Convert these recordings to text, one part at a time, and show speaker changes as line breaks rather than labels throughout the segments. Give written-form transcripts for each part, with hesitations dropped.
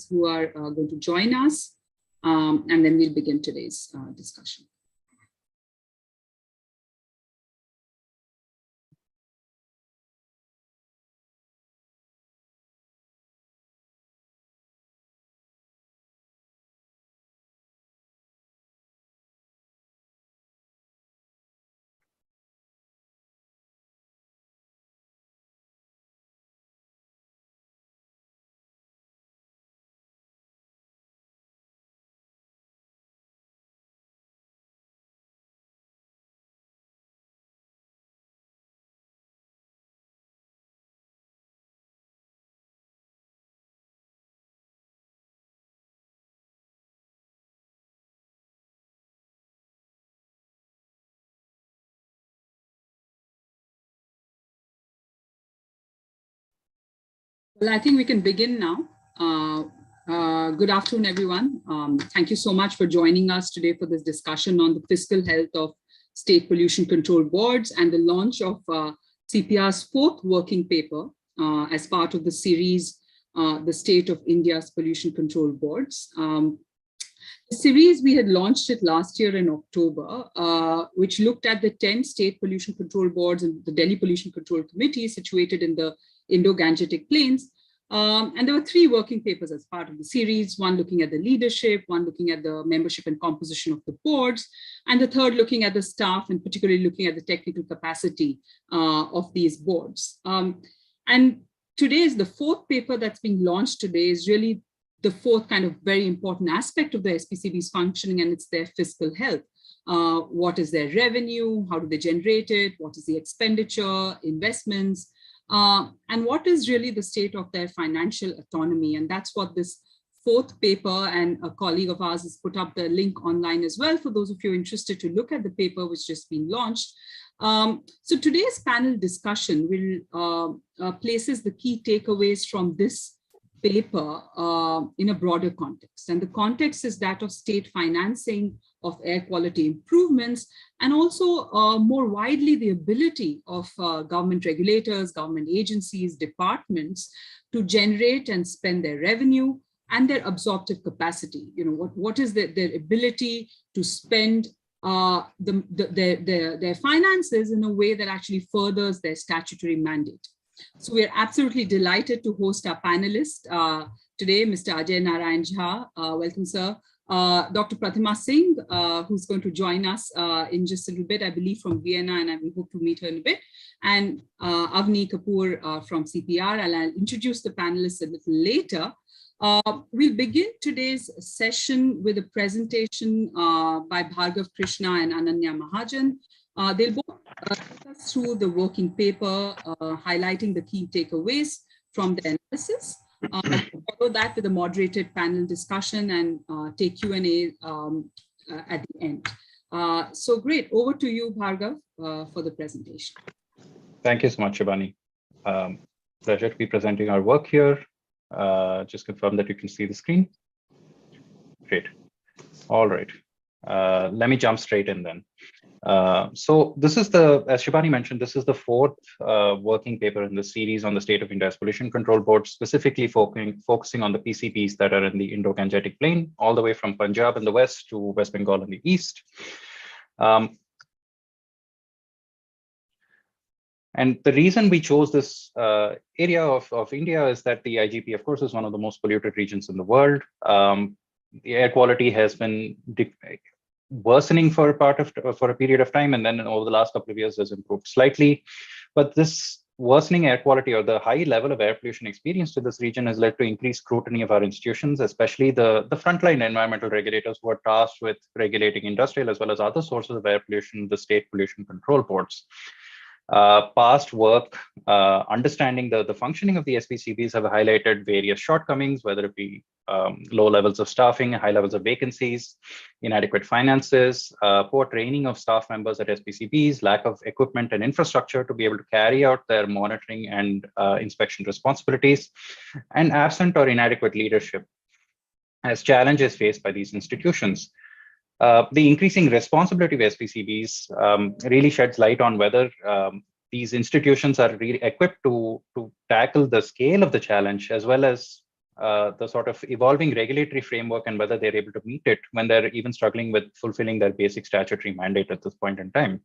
speakers who are going to join us, and then we'll begin today's discussion. Well, I think we can begin now. Good afternoon, everyone. Thank you so much for joining us today for this discussion on the fiscal health of state pollution control boards and the launch of CPR's fourth working paper as part of the series, The State of India's Pollution Control Boards. The series, we had launched it last year in October, which looked at the 10 state pollution control boards and the Delhi Pollution Control Committee situated in the Indo-Gangetic Plains. And there were 3 working papers as part of the series, one looking at the leadership, one looking at the membership and composition of the boards, and the third looking at the staff and particularly looking at the technical capacity of these boards. And today is the fourth paper that's being launched today is really the fourth kind of very important aspect of the SPCB's functioning, and it's their fiscal health. What is their revenue? How do they generate it? What is the expenditure, investments? And what is really the state of their financial autonomy? And that's what this fourth paper, and a colleague of ours has put up the link online as well for those of you interested to look at the paper which just been launched. So today's panel discussion will places the key takeaways from this paper in a broader context. And the context is that of state financing of air quality improvements, and also more widely the ability of government regulators, government agencies, departments to generate and spend their revenue and their absorptive capacity. You know, what is their ability to spend their finances in a way that actually furthers their statutory mandate. So we are absolutely delighted to host our panelists today, Mr. Ajay Narayan Jha. Welcome, sir. Dr. Pratima Singh, who's going to join us in just a little bit, I believe from Vienna, and we hope to meet her in a bit. And Avni Kapoor from CPR. I'll introduce the panelists a little later. We'll begin today's session with a presentation by Bhargav Krishna and Ananya Mahajan. They'll both take us through the working paper, highlighting the key takeaways from the analysis. Follow that with a moderated panel discussion and take Q&A at the end. So great, over to you, Bhargav, for the presentation.
Thank you so much, Shibani. Pleasure to be presenting our work here. Just confirm that you can see the screen. Great. All right. Let me jump straight in then. So this is as Shibani mentioned, this is the fourth working paper in the series on the state of India's pollution control board, specifically focusing on the PCBs that are in the Indo-Gangetic Plain, all the way from Punjab in the west to West Bengal in the east. And the reason we chose this area of India is that the IGP, of course, is one of the most polluted regions in the world. The air quality has been worsening for a period of time, and then over the last couple of years has improved slightly. But this worsening air quality, or the high level of air pollution experienced in this region, has led to increased scrutiny of our institutions, especially the frontline environmental regulators who are tasked with regulating industrial as well as other sources of air pollution, the state pollution control boards. Past work understanding the functioning of the SPCBs have highlighted various shortcomings, whether it be low levels of staffing, high levels of vacancies, inadequate finances, poor training of staff members at SPCBs, lack of equipment and infrastructure to be able to carry out their monitoring and inspection responsibilities, and absent or inadequate leadership as challenges faced by these institutions. The increasing responsibility of SPCBs really sheds light on whether these institutions are really equipped to tackle the scale of the challenge, as well as the sort of evolving regulatory framework and whether they're able to meet it when they're even struggling with fulfilling their basic statutory mandate at this point in time.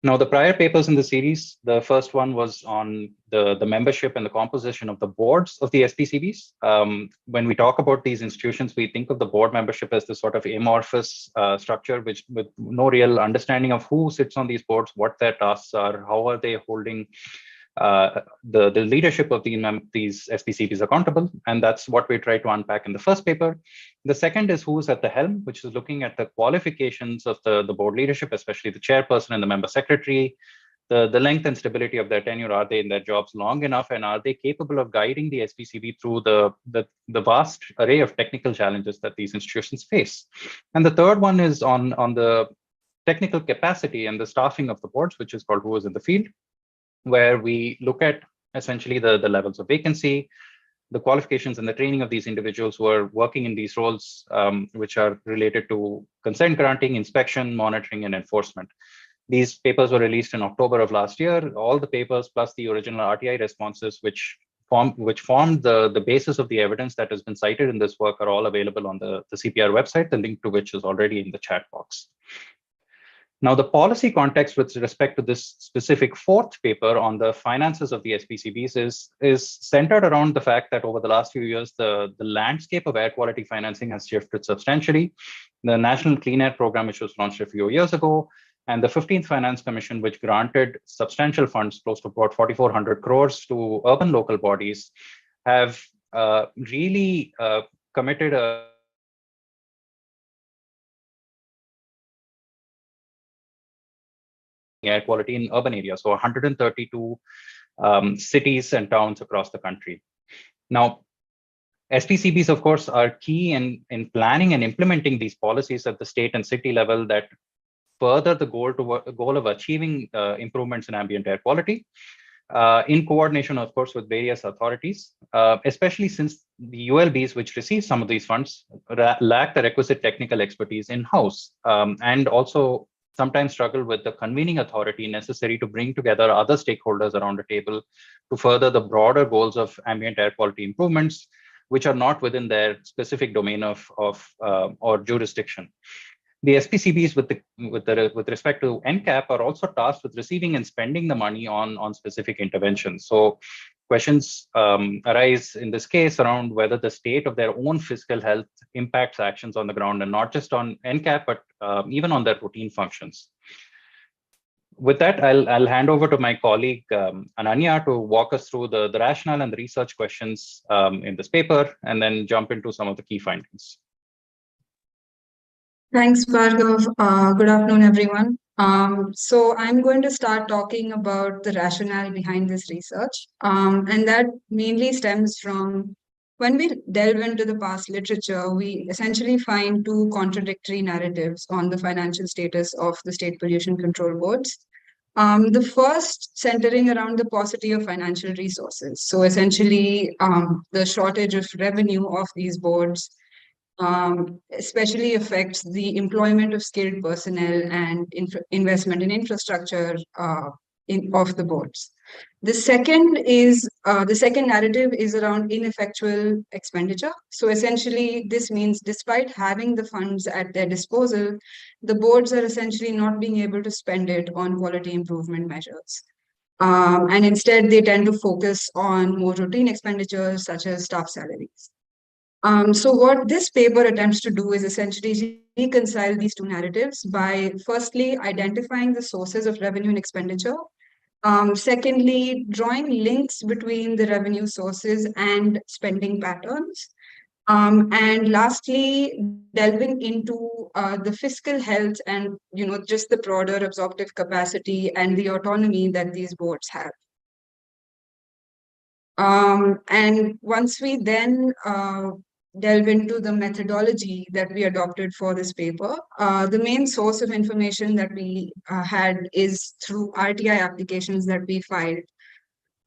Now, the prior papers in the series, the first one was on the membership and the composition of the boards of the SPCBs. When we talk about these institutions, we think of the board membership as this sort of amorphous structure, which with no real understanding of who sits on these boards, what their tasks are, how are they holding the leadership of these SPCBs accountable. And that's what we try to unpack in the first paper. The second is who's at the helm, which is looking at the qualifications of the board leadership, especially the chairperson and the member secretary, the length and stability of their tenure. Are they in their jobs long enough, and are they capable of guiding the SPCB through the vast array of technical challenges that these institutions face? And the third one is on the technical capacity and the staffing of the boards, which is called Who is in the Field, where we look at essentially the levels of vacancy, the qualifications and the training of these individuals who are working in these roles, which are related to consent granting, inspection, monitoring, and enforcement. These papers were released in October of last year. All the papers plus the original RTI responses, which formed the basis of the evidence that has been cited in this work, are all available on the CPR website, the link to which is already in the chat box. Now, the policy context with respect to this specific fourth paper on the finances of the SPCBs is centered around the fact that over the last few years, the landscape of air quality financing has shifted substantially. The National Clean Air Program, which was launched a few years ago, and the 15th Finance Commission, which granted substantial funds, close to about 4,400 crores to urban local bodies, have really committed a air quality in urban areas, so 132 cities and towns across the country. Now, SPCBs, of course, are key in planning and implementing these policies at the state and city level that further the goal of achieving improvements in ambient air quality, in coordination, of course, with various authorities, especially since the ULBs, which receive some of these funds, lack the requisite technical expertise in-house, and also sometimes struggle with the convening authority necessary to bring together other stakeholders around a table to further the broader goals of ambient air quality improvements, which are not within their specific domain of or jurisdiction. The SPCBs with respect to NCAP are also tasked with receiving and spending the money on specific interventions. So questions arise in this case around whether the state of their own fiscal health impacts actions on the ground, and not just on NCAP, but even on their routine functions. With that, I'll hand over to my colleague Ananya to walk us through the rationale and the research questions in this paper, and then jump into some of the key findings.
Thanks, Bhargav. Good afternoon, everyone. So I'm going to start talking about the rationale behind this research, and that mainly stems from when we delve into the past literature, we essentially find two contradictory narratives on the financial status of the state pollution control boards. The first centering around the paucity of financial resources. So essentially, the shortage of revenue of these boards especially affects the employment of skilled personnel and investment in infrastructure of the boards. The second narrative is around ineffectual expenditure. So essentially, this means despite having the funds at their disposal, the boards are essentially not being able to spend it on quality improvement measures. And instead, they tend to focus on more routine expenditures such as staff salaries. So what this paper attempts to do is essentially reconcile these two narratives by firstly identifying the sources of revenue and expenditure. Secondly, drawing links between the revenue sources and spending patterns. And lastly, delving into the fiscal health and just the broader absorptive capacity and the autonomy that these boards have. And once we then delve into the methodology that we adopted for this paper, the main source of information that we had is through RTI applications that we filed.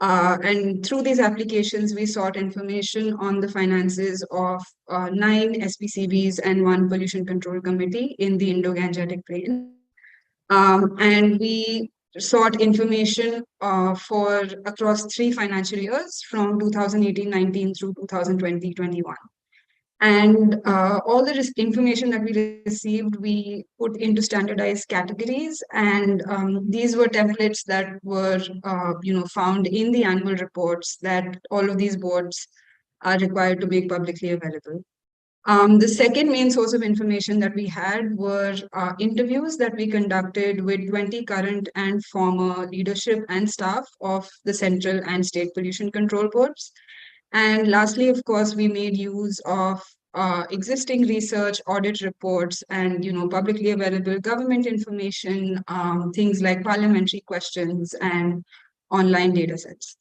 And through these applications, we sought information on the finances of 9 SPCBs and 1 pollution control committee in the Indo-Gangetic Plain. And we sought information for across 3 financial years from 2018-19 through 2020-21. And all the information that we received, we put into standardized categories. And these were templates that were found in the annual reports that all of these boards are required to make publicly available. The second main source of information that we had were interviews that we conducted with 20 current and former leadership and staff of the central and state pollution control boards. And lastly, of course, we made use of existing research, audit reports, and publicly available government information, things like parliamentary questions and online data sets.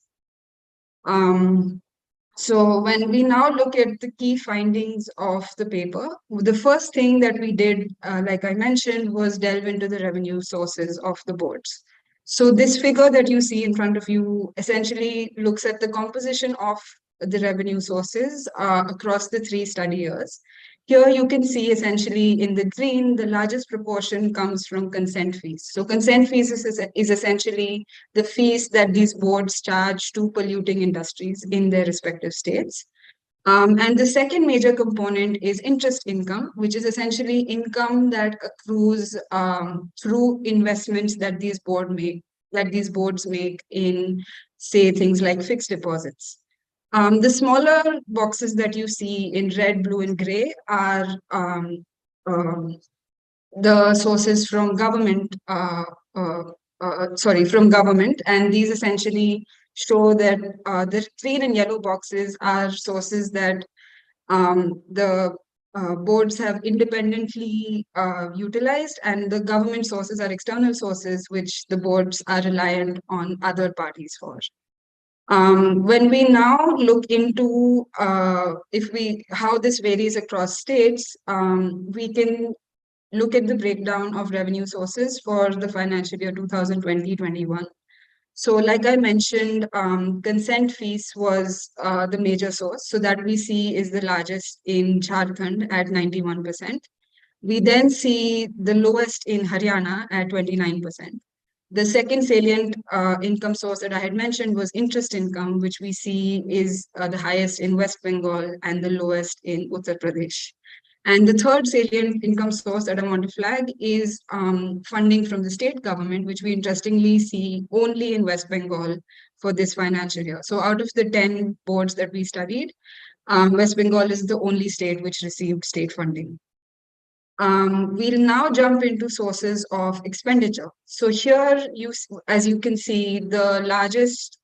So when we now look at the key findings of the paper, the first thing that we did, like I mentioned, was delve into the revenue sources of the boards. So this figure that you see in front of you essentially looks at the composition of the revenue sources across the 3 study years. Here you can see essentially in the green, the largest proportion comes from consent fees. So consent fees is essentially the fees that these boards charge to polluting industries in their respective states. And the second major component is interest income, which is essentially income that accrues through investments that these boards make in, say, things like fixed deposits. The smaller boxes that you see in red, blue, and gray are the sources from government, from government, and these essentially show that the green and yellow boxes are sources that the boards have independently utilized, and the government sources are external sources which the boards are reliant on other parties for. When we now look into how this varies across states, we can look at the breakdown of revenue sources for the financial year 2020-21. So like I mentioned, consent fees was the major source. So that we see is the largest in Jharkhand at 91%. We then see the lowest in Haryana at 29%. The second salient income source that I had mentioned was interest income, which we see is the highest in West Bengal and the lowest in Uttar Pradesh. And the third salient income source that I want to flag is funding from the state government, which we interestingly see only in West Bengal for this financial year. So out of the 10 boards that we studied, West Bengal is the only state which received state funding. We'll now jump into sources of expenditure. So here, as you can see, the largest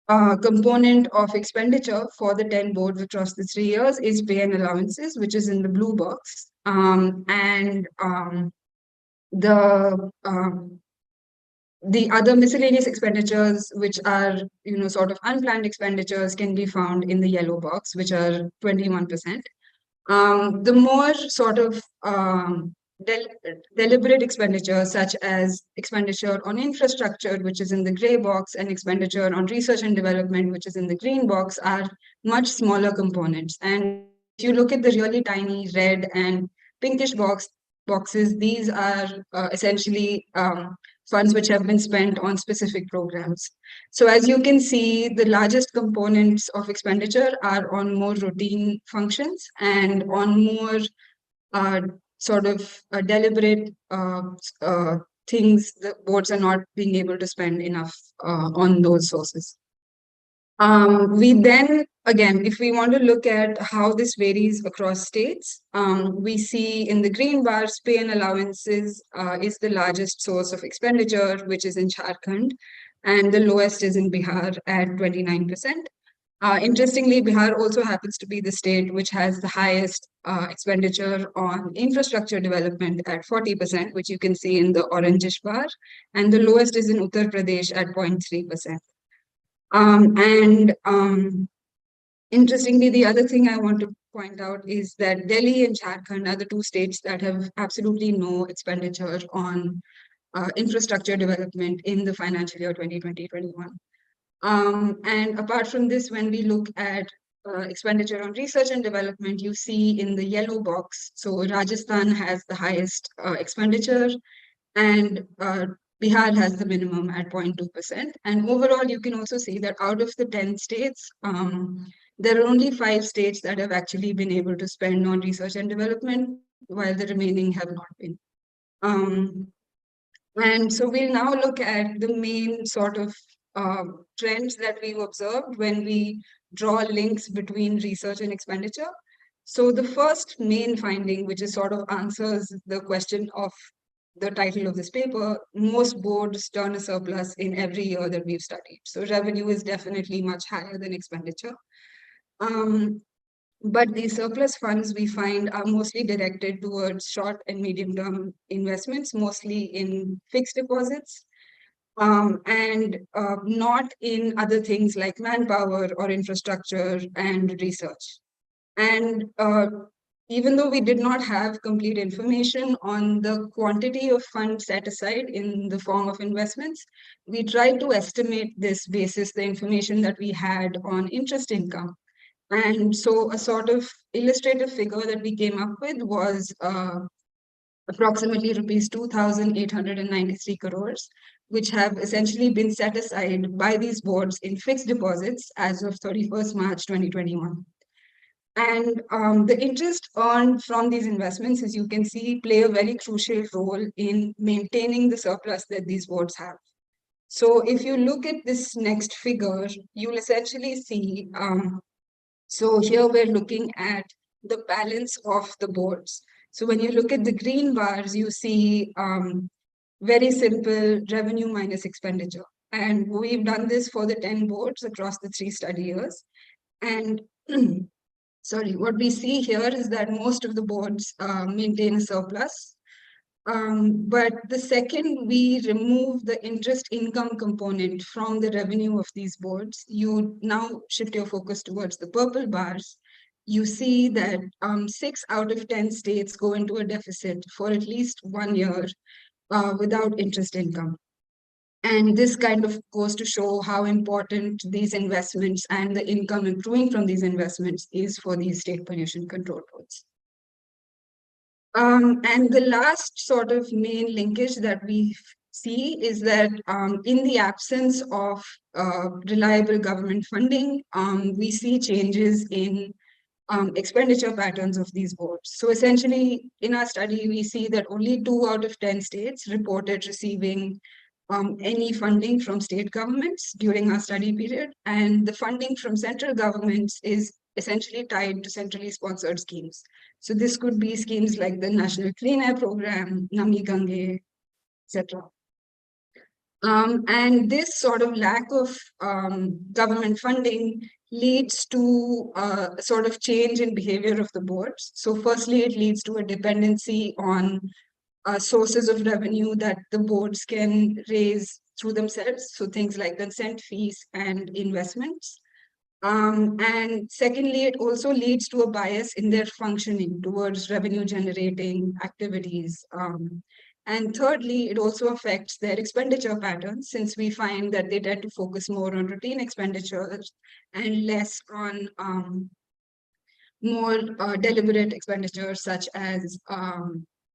component of expenditure for the 10 boards across the 3 years is pay and allowances, which is in the blue box. The other miscellaneous expenditures, which are sort of unplanned expenditures, can be found in the yellow box, which are 21%. The more sort of deliberate expenditure, such as expenditure on infrastructure, which is in the gray box, and expenditure on research and development, which is in the green box, are much smaller components. And if you look at the really tiny red and pinkish boxes, these are essentially funds which have been spent on specific programs. So as you can see, the largest components of expenditure are on more routine functions and on more sort of deliberate things the boards are not being able to spend enough on those sources. We then, again, if we want to look at how this varies across states, we see in the green bars, pay and allowances is the largest source of expenditure, which is in Jharkhand, and the lowest is in Bihar at 29%. Interestingly, Bihar also happens to be the state which has the highest expenditure on infrastructure development at 40%, which you can see in the orangish bar, and the lowest is in Uttar Pradesh at 0.3%. Interestingly, the other thing I want to point out is that Delhi and Jharkhand are the 2 states that have absolutely no expenditure on infrastructure development in the financial year 2020-21. And apart from this, when we look at expenditure on research and development, you see in the yellow box, so Rajasthan has the highest expenditure, and Bihar has the minimum at 0.2%. And overall, you can also see that out of the 10 states, there are only 5 states that have actually been able to spend on research and development, while the remaining have not been. And so we'll now look at the main sort of trends that we've observed when we draw links between research and expenditure. So the first main finding, which is sort of answers the question of the title of this paper, most boards turn a surplus in every year that we've studied. So revenue is definitely much higher than expenditure. But the surplus funds we find are mostly directed towards short and medium term investments, mostly in fixed deposits, and not in other things like manpower or infrastructure and research. And even though we did not have complete information on the quantity of funds set aside in the form of investments, we tried to estimate this basis the information that we had on interest income. And so a sort of illustrative figure that we came up with was approximately rupees 2,893 crores, which have essentially been set aside by these boards in fixed deposits as of 31st March 2021. And the interest earned from these investments, as you can see, play a very crucial role in maintaining the surplus that these boards have. So if you look at this next figure, you'll essentially see, so here we're looking at the balance of the boards. So when you look at the green bars, you see very simple revenue minus expenditure. And we've done this for the 10 boards across the 3 study years. And sorry, what we see here is that most of the boards maintain a surplus. But the second we remove the interest income component from the revenue of these boards, you now shift your focus towards the purple bars. You see that 6 out of 10 states go into a deficit for at least 1 year without interest income. And this kind of goes to show how important these investments and the income accruing from these investments is for these state pollution control boards. And the last sort of main linkage that we see is that in the absence of reliable government funding, we see changes in expenditure patterns of these boards. So essentially, in our study, we see that only 2 out of 10 states reported receiving any funding from state governments during our study period. And the funding from central governments is essentially tied to centrally sponsored schemes. So this could be schemes like the National Clean Air Program, Nammi Gange, etc. And this sort of lack of government funding leads to a sort of change in behavior of the boards. So firstly, it leads to a dependency on sources of revenue that the boards can raise through themselves. So things like consent fees and investments. And secondly, it also leads to a bias in their functioning towards revenue generating activities. And thirdly, it also affects their expenditure patterns, since we find that they tend to focus more on routine expenditures and less on more deliberate expenditures such as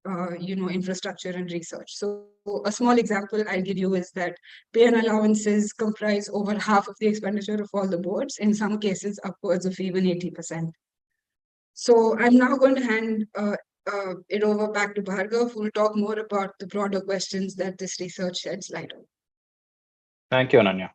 infrastructure and research. So a small example I'll give you is that pay and allowances comprise over half of the expenditure of all the boards, in some cases upwards of even 80%. So I'm now going to hand it over back to Bhargav, who will talk more about the broader questions that this research sheds light on.
Thank you, Ananya.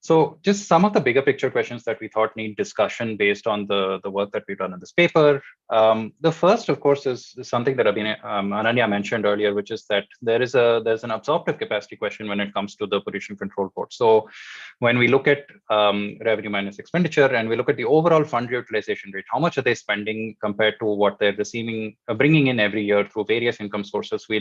So just some of the bigger picture questions that we thought need discussion based on the work that we've done in this paper. The first, of course, is something that Ananya mentioned earlier, which is that there's an absorptive capacity question when it comes to the pollution control board. So when we look at revenue minus expenditure and we look at the overall fund utilization rate, how much are they spending compared to what they're receiving, bringing in every year through various income sources, we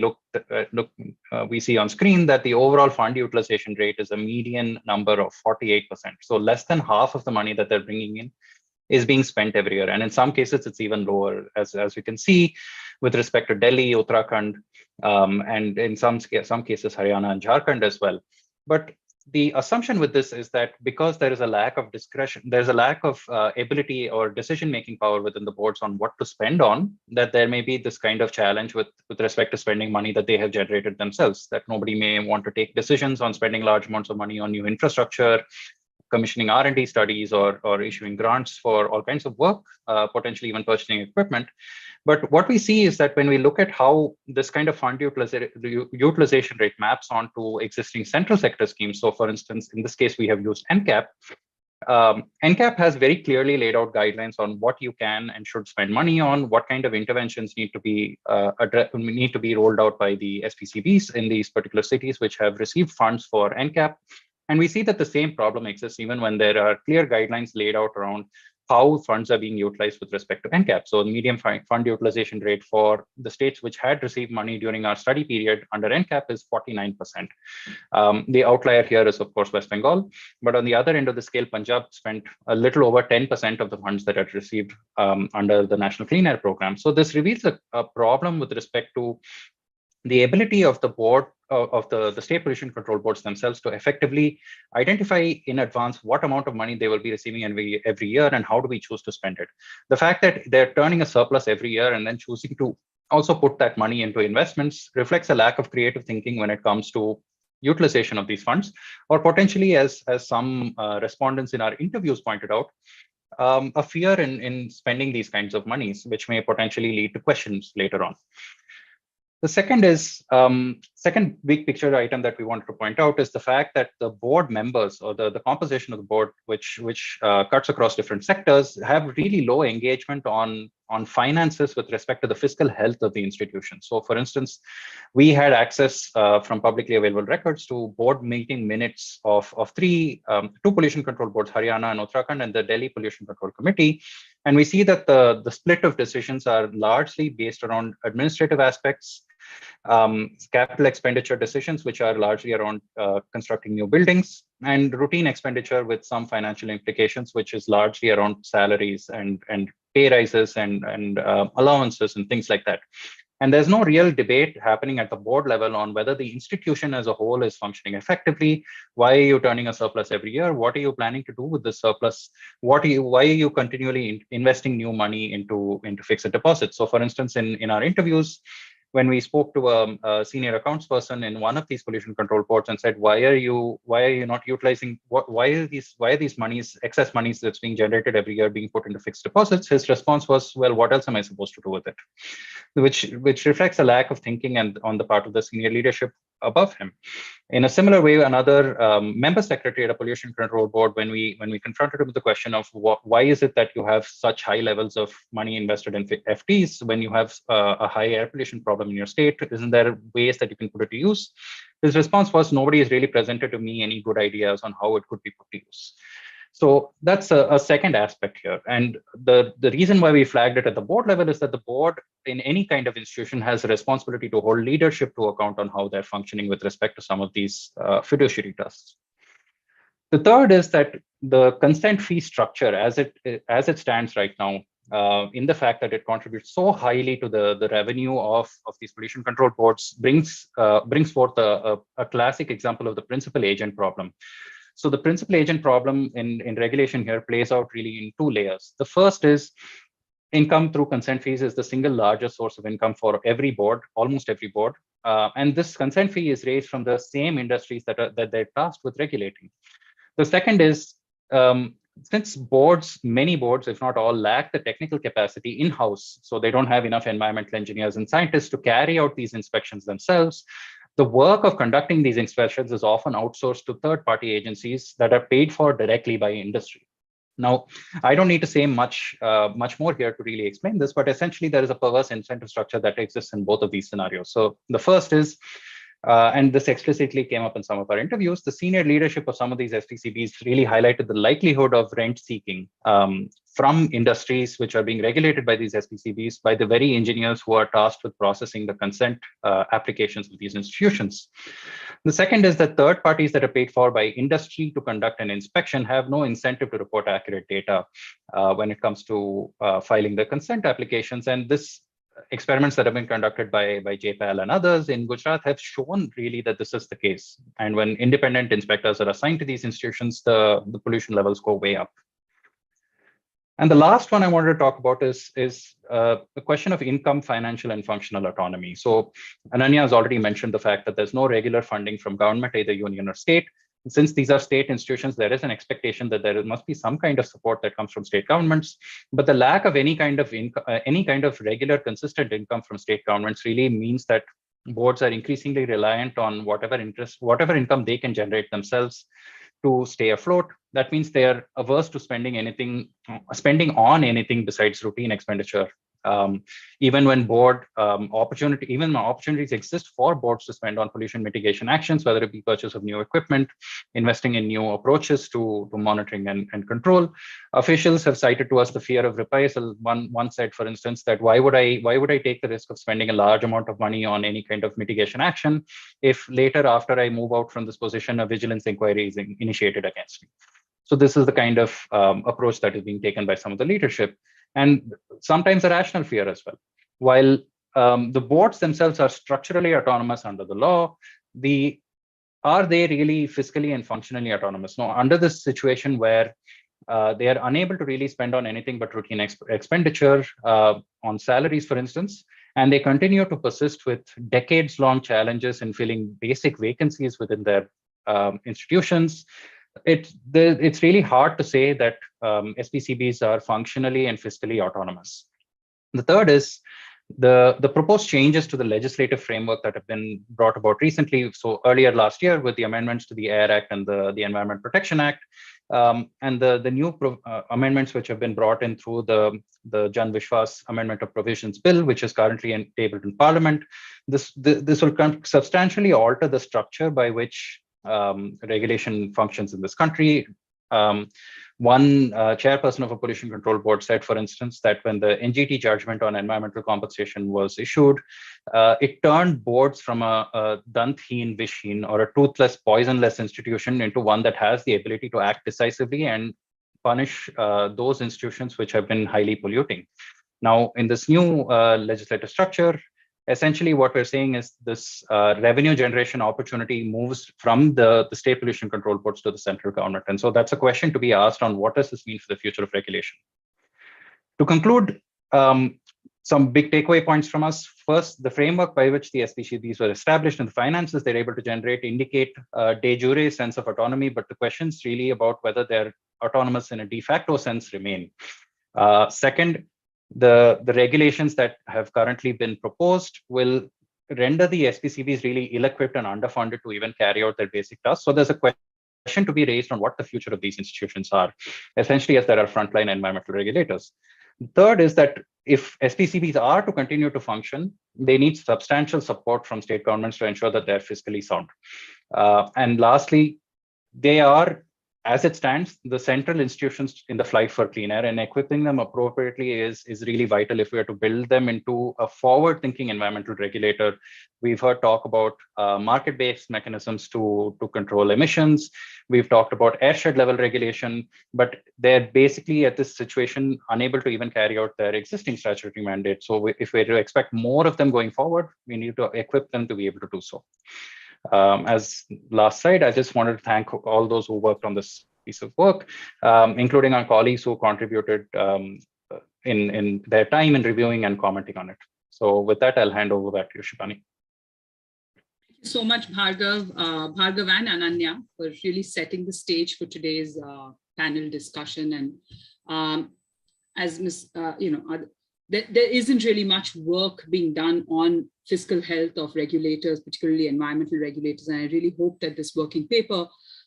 see on screen that the overall fund utilization rate is a median number of 48%. So less than half of the money that they're bringing in is being spent every year. And in some cases, it's even lower, as we can see with respect to Delhi, Uttarakhand, and in some cases, Haryana and Jharkhand as well. But the assumption with this is that because there is a lack of discretion, there's a lack of ability or decision-making power within the boards on what to spend on, that there may be this kind of challenge with respect to spending money that they have generated themselves, that nobody may want to take decisions on spending large amounts of money on new infrastructure, commissioning R&D studies, or issuing grants for all kinds of work, potentially even purchasing equipment. But what we see is that when we look at how this kind of fund utilization rate maps onto existing central sector schemes, so for instance, in this case, we have used NCAP. NCAP has very clearly laid out guidelines on what you can and should spend money on, what kind of interventions need to be rolled out by the SPCBs in these particular cities which have received funds for NCAP. And we see that the same problem exists even when there are clear guidelines laid out around how funds are being utilized with respect to NCAP. So the median fund utilization rate for the states which had received money during our study period under NCAP is 49%. The outlier here is, of course, West Bengal. But on the other end of the scale, Punjab spent a little over 10% of the funds that it received under the National Clean Air Program. So this reveals a problem with respect to the ability of the board of the state pollution control boards themselves to effectively identify in advance what amount of money they will be receiving every year and how do we choose to spend it. The fact that they're turning a surplus every year and then choosing to also put that money into investments reflects a lack of creative thinking when it comes to utilization of these funds, or potentially, as some respondents in our interviews pointed out, a fear in spending these kinds of monies, which may potentially lead to questions later on. The second is second big picture item that we wanted to point out is the fact that the board members or the composition of the board, which cuts across different sectors, have really low engagement on finances with respect to the fiscal health of the institution. So, for instance, we had access from publicly available records to board meeting minutes of two pollution control boards, Haryana and Uttarakhand, and the Delhi Pollution Control Committee. And we see that the split of decisions are largely based around administrative aspects, capital expenditure decisions, which are largely around constructing new buildings, and routine expenditure with some financial implications, which is largely around salaries and pay rises and allowances and things like that. And there's no real debate happening at the board level on whether the institution as a whole is functioning effectively. Why are you turning a surplus every year? What are you planning to do with the surplus? Why are you continually investing new money into fixed deposits? So, for instance, in our interviews, when we spoke to a senior accounts person in one of these pollution control boards and said, why are you not utilizing, why are these monies, excess monies that's being generated every year being put into fixed deposits? His response was, well, what else am I supposed to do with it? Which reflects a lack of thinking and on the part of the senior leadership above him. In a similar way, another member secretary at a pollution control board, when we confronted him with the question of why is it that you have such high levels of money invested in FTs when you have a high air pollution problem in your state, isn't there ways that you can put it to use? His response was, nobody has really presented to me any good ideas on how it could be put to use. So that's a second aspect here. And the reason why we flagged it at the board level is that the board in any kind of institution has a responsibility to hold leadership to account on how they're functioning with respect to some of these fiduciary trusts. The third is that the consent fee structure as it stands right now, in the fact that it contributes so highly to the revenue of these pollution control boards, brings forth a classic example of the principal agent problem. So the principal agent problem in regulation here plays out really in two layers. The first is income through consent fees is the single largest source of income for every board, almost every board. And this consent fee is raised from the same industries that they're tasked with regulating. The second is, since many boards, if not all, lack the technical capacity in-house, so they don't have enough environmental engineers and scientists to carry out these inspections themselves, the work of conducting these inspections is often outsourced to third-party agencies that are paid for directly by industry. Now, I don't need to say much more here to really explain this, but essentially there is a perverse incentive structure that exists in both of these scenarios. So the first is, and this explicitly came up in some of our interviews, the senior leadership of some of these SPCBs really highlighted the likelihood of rent seeking from industries which are being regulated by these SPCBs by the very engineers who are tasked with processing the consent applications of these institutions. The second is that third parties that are paid for by industry to conduct an inspection have no incentive to report accurate data when it comes to filing the consent applications. And this experiments that have been conducted by JPAL and others in Gujarat have shown really that this is the case. And when independent inspectors are assigned to these institutions, the pollution levels go way up. And the last one I wanted to talk about is the question of income, financial, and functional autonomy. So Ananya has already mentioned the fact that there's no regular funding from government, either union or state. Since these are state institutions, there is an expectation that there must be some kind of support that comes from state governments. But the lack of any kind of regular, consistent income from state governments really means that boards are increasingly reliant on whatever income they can generate themselves to stay afloat. That means they are averse to spending on anything besides routine expenditure. Even when opportunities exist for boards to spend on pollution mitigation actions, whether it be purchase of new equipment, investing in new approaches to monitoring and control, officials have cited to us the fear of reprisal. One said, for instance, that why would I take the risk of spending a large amount of money on any kind of mitigation action if later, after I move out from this position, a vigilance inquiry is initiated against me? So this is the kind of approach that is being taken by some of the leadership, and sometimes a rational fear as well. While the boards themselves are structurally autonomous under the law, are they really fiscally and functionally autonomous? No, under this situation where they are unable to really spend on anything but routine expenditure on salaries, for instance, and they continue to persist with decades-long challenges in filling basic vacancies within their institutions. It's really hard to say that SPCBs are functionally and fiscally autonomous. The third is the proposed changes to the legislative framework that have been brought about recently. So earlier last year with the amendments to the Air Act and the Environment Protection Act, and the new amendments which have been brought in through the Jan Vishwas Amendment of Provisions Bill, which is currently tabled in Parliament. This will substantially alter the structure by which regulation functions in this country. One chairperson of a pollution control board said, for instance, that when the NGT judgment on environmental compensation was issued, it turned boards from a Danthin, Vishhin, or a toothless, poisonless institution into one that has the ability to act decisively and punish those institutions which have been highly polluting. Now, in this new legislative structure, essentially what we're saying is this revenue generation opportunity moves from the state pollution control boards to the central government. And so that's a question to be asked on what does this mean for the future of regulation. To conclude, some big takeaway points from us. First, the framework by which the SPCBs were established and the finances they're able to generate indicate a de jure sense of autonomy, but the questions really about whether they're autonomous in a de facto sense remain. Second, the regulations that have currently been proposed will render the SPCBs really ill-equipped and underfunded to even carry out their basic tasks. So there's a question to be raised on what the future of these institutions are, essentially as there are frontline environmental regulators. Third is that if SPCBs are to continue to function, they need substantial support from state governments to ensure that they're fiscally sound. And lastly, they are, as it stands, the central institutions in the fight for clean air, and equipping them appropriately is really vital if we are to build them into a forward-thinking environmental regulator. We've heard talk about market-based mechanisms to control emissions. We've talked about airshed level regulation, but they're basically at this situation unable to even carry out their existing statutory mandate. So if we're to expect more of them going forward, we need to equip them to be able to do so. As last slide, I just wanted to thank all those who worked on this piece of work, including our colleagues who contributed in their time in reviewing and commenting on it. So with that, I'll hand over back to you, Shibani.
Thank you so much, Bhargav and Ananya, for really setting the stage for today's panel discussion. And as Ms. There isn't really much work being done on fiscal health of regulators, particularly environmental regulators. And I really hope that this working paper,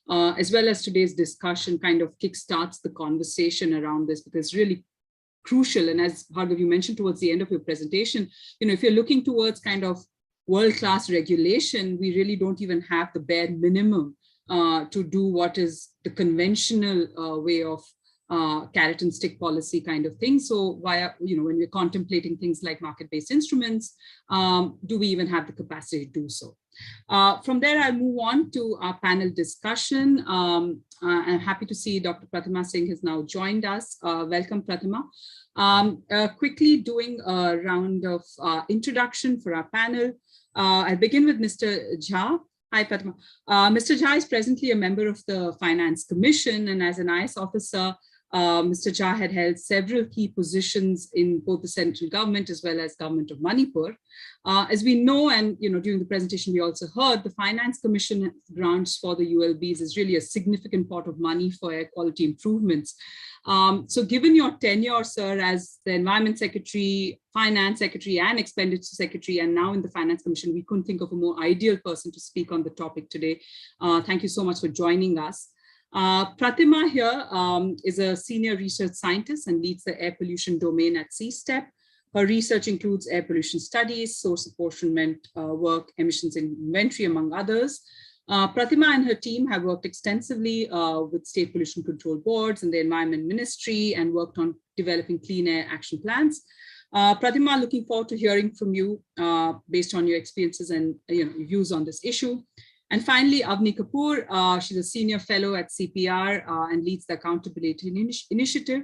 as well as today's discussion, kind of kickstarts the conversation around this, because it's really crucial. And as Bhargav, you mentioned towards the end of your presentation, if you're looking towards kind of world-class regulation, we really don't even have the bare minimum to do what is the conventional way of carrot and stick policy kind of thing. So when we're contemplating things like market-based instruments, do we even have the capacity to do so? From there, I'll move on to our panel discussion. I'm happy to see Dr. Pratima Singh has now joined us. Welcome, Pratima. Quickly doing a round of introduction for our panel. I'll begin with Mr. Jha. Hi, Pratima. Mr. Jha is presently a member of the Finance Commission, and as an IS officer, Mr. Jha had held several key positions in both the central government as well as government of Manipur. As we know, and during the presentation we also heard, the Finance Commission grants for the ULBs is really a significant pot of money for air quality improvements. So given your tenure, sir, as the Environment Secretary, Finance Secretary and Expenditure Secretary, and now in the Finance Commission, we couldn't think of a more ideal person to speak on the topic today. Thank you so much for joining us. Pratima here is a senior research scientist and leads the air pollution domain at CSTEP. Her research includes air pollution studies, source apportionment work, emissions inventory, among others. Pratima and her team have worked extensively with state pollution control boards and the Environment Ministry and worked on developing clean air action plans. Pratima, looking forward to hearing from you based on your experiences and views on this issue. And finally, Avni Kapoor, she's a senior fellow at CPR and leads the Accountability Initiative.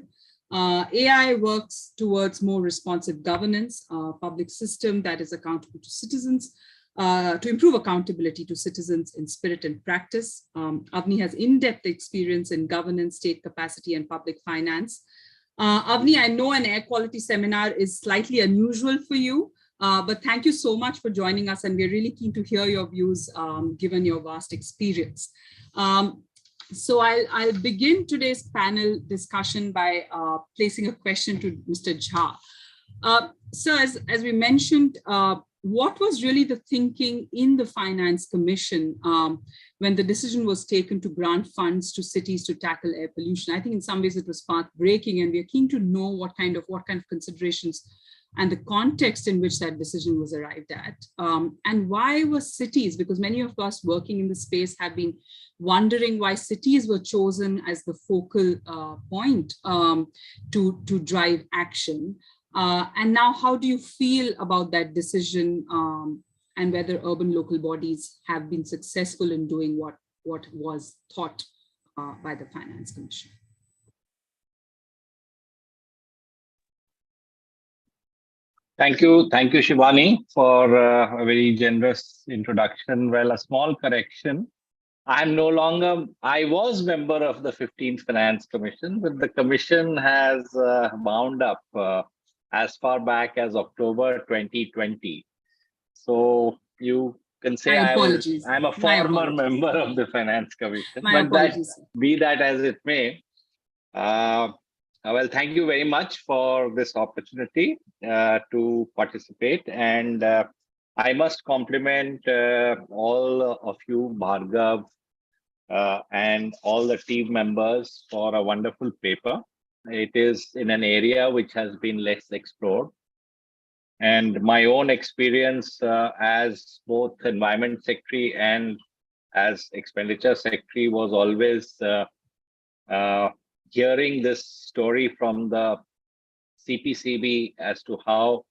AI works towards more responsive governance, public system that is accountable to citizens, to improve accountability to citizens in spirit and practice. Avni has in-depth experience in governance, state capacity, and public finance. Avni, I know an air quality seminar is slightly unusual for you, but thank you so much for joining us, and we're really keen to hear your views given your vast experience. So I'll begin today's panel discussion by placing a question to Mr. Jha. So as we mentioned, what was really the thinking in the Finance Commission when the decision was taken to grant funds to cities to tackle air pollution? I think in some ways it was path-breaking, and we're keen to know what kind of considerations and the context in which that decision was arrived at. And why were cities, because many of us working in the space have been wondering why cities were chosen as the focal point to drive action. And now how do you feel about that decision and whether urban local bodies have been successful in doing what was thought by the Finance Commission?
Thank you, Shivani, for a very generous introduction. Well, a small correction. I was member of the 15th Finance Commission, but the commission has wound up as far back as October 2020. So you can say I'm a former member of the Finance Commission, but be that as it may. Well, thank you very much for this opportunity to participate. And I must compliment all of you, Bhargav, and all the team members for a wonderful paper. It is in an area which has been less explored. And my own experience as both Environment Secretary and as Expenditure Secretary was always hearing this story from the CPCB as to how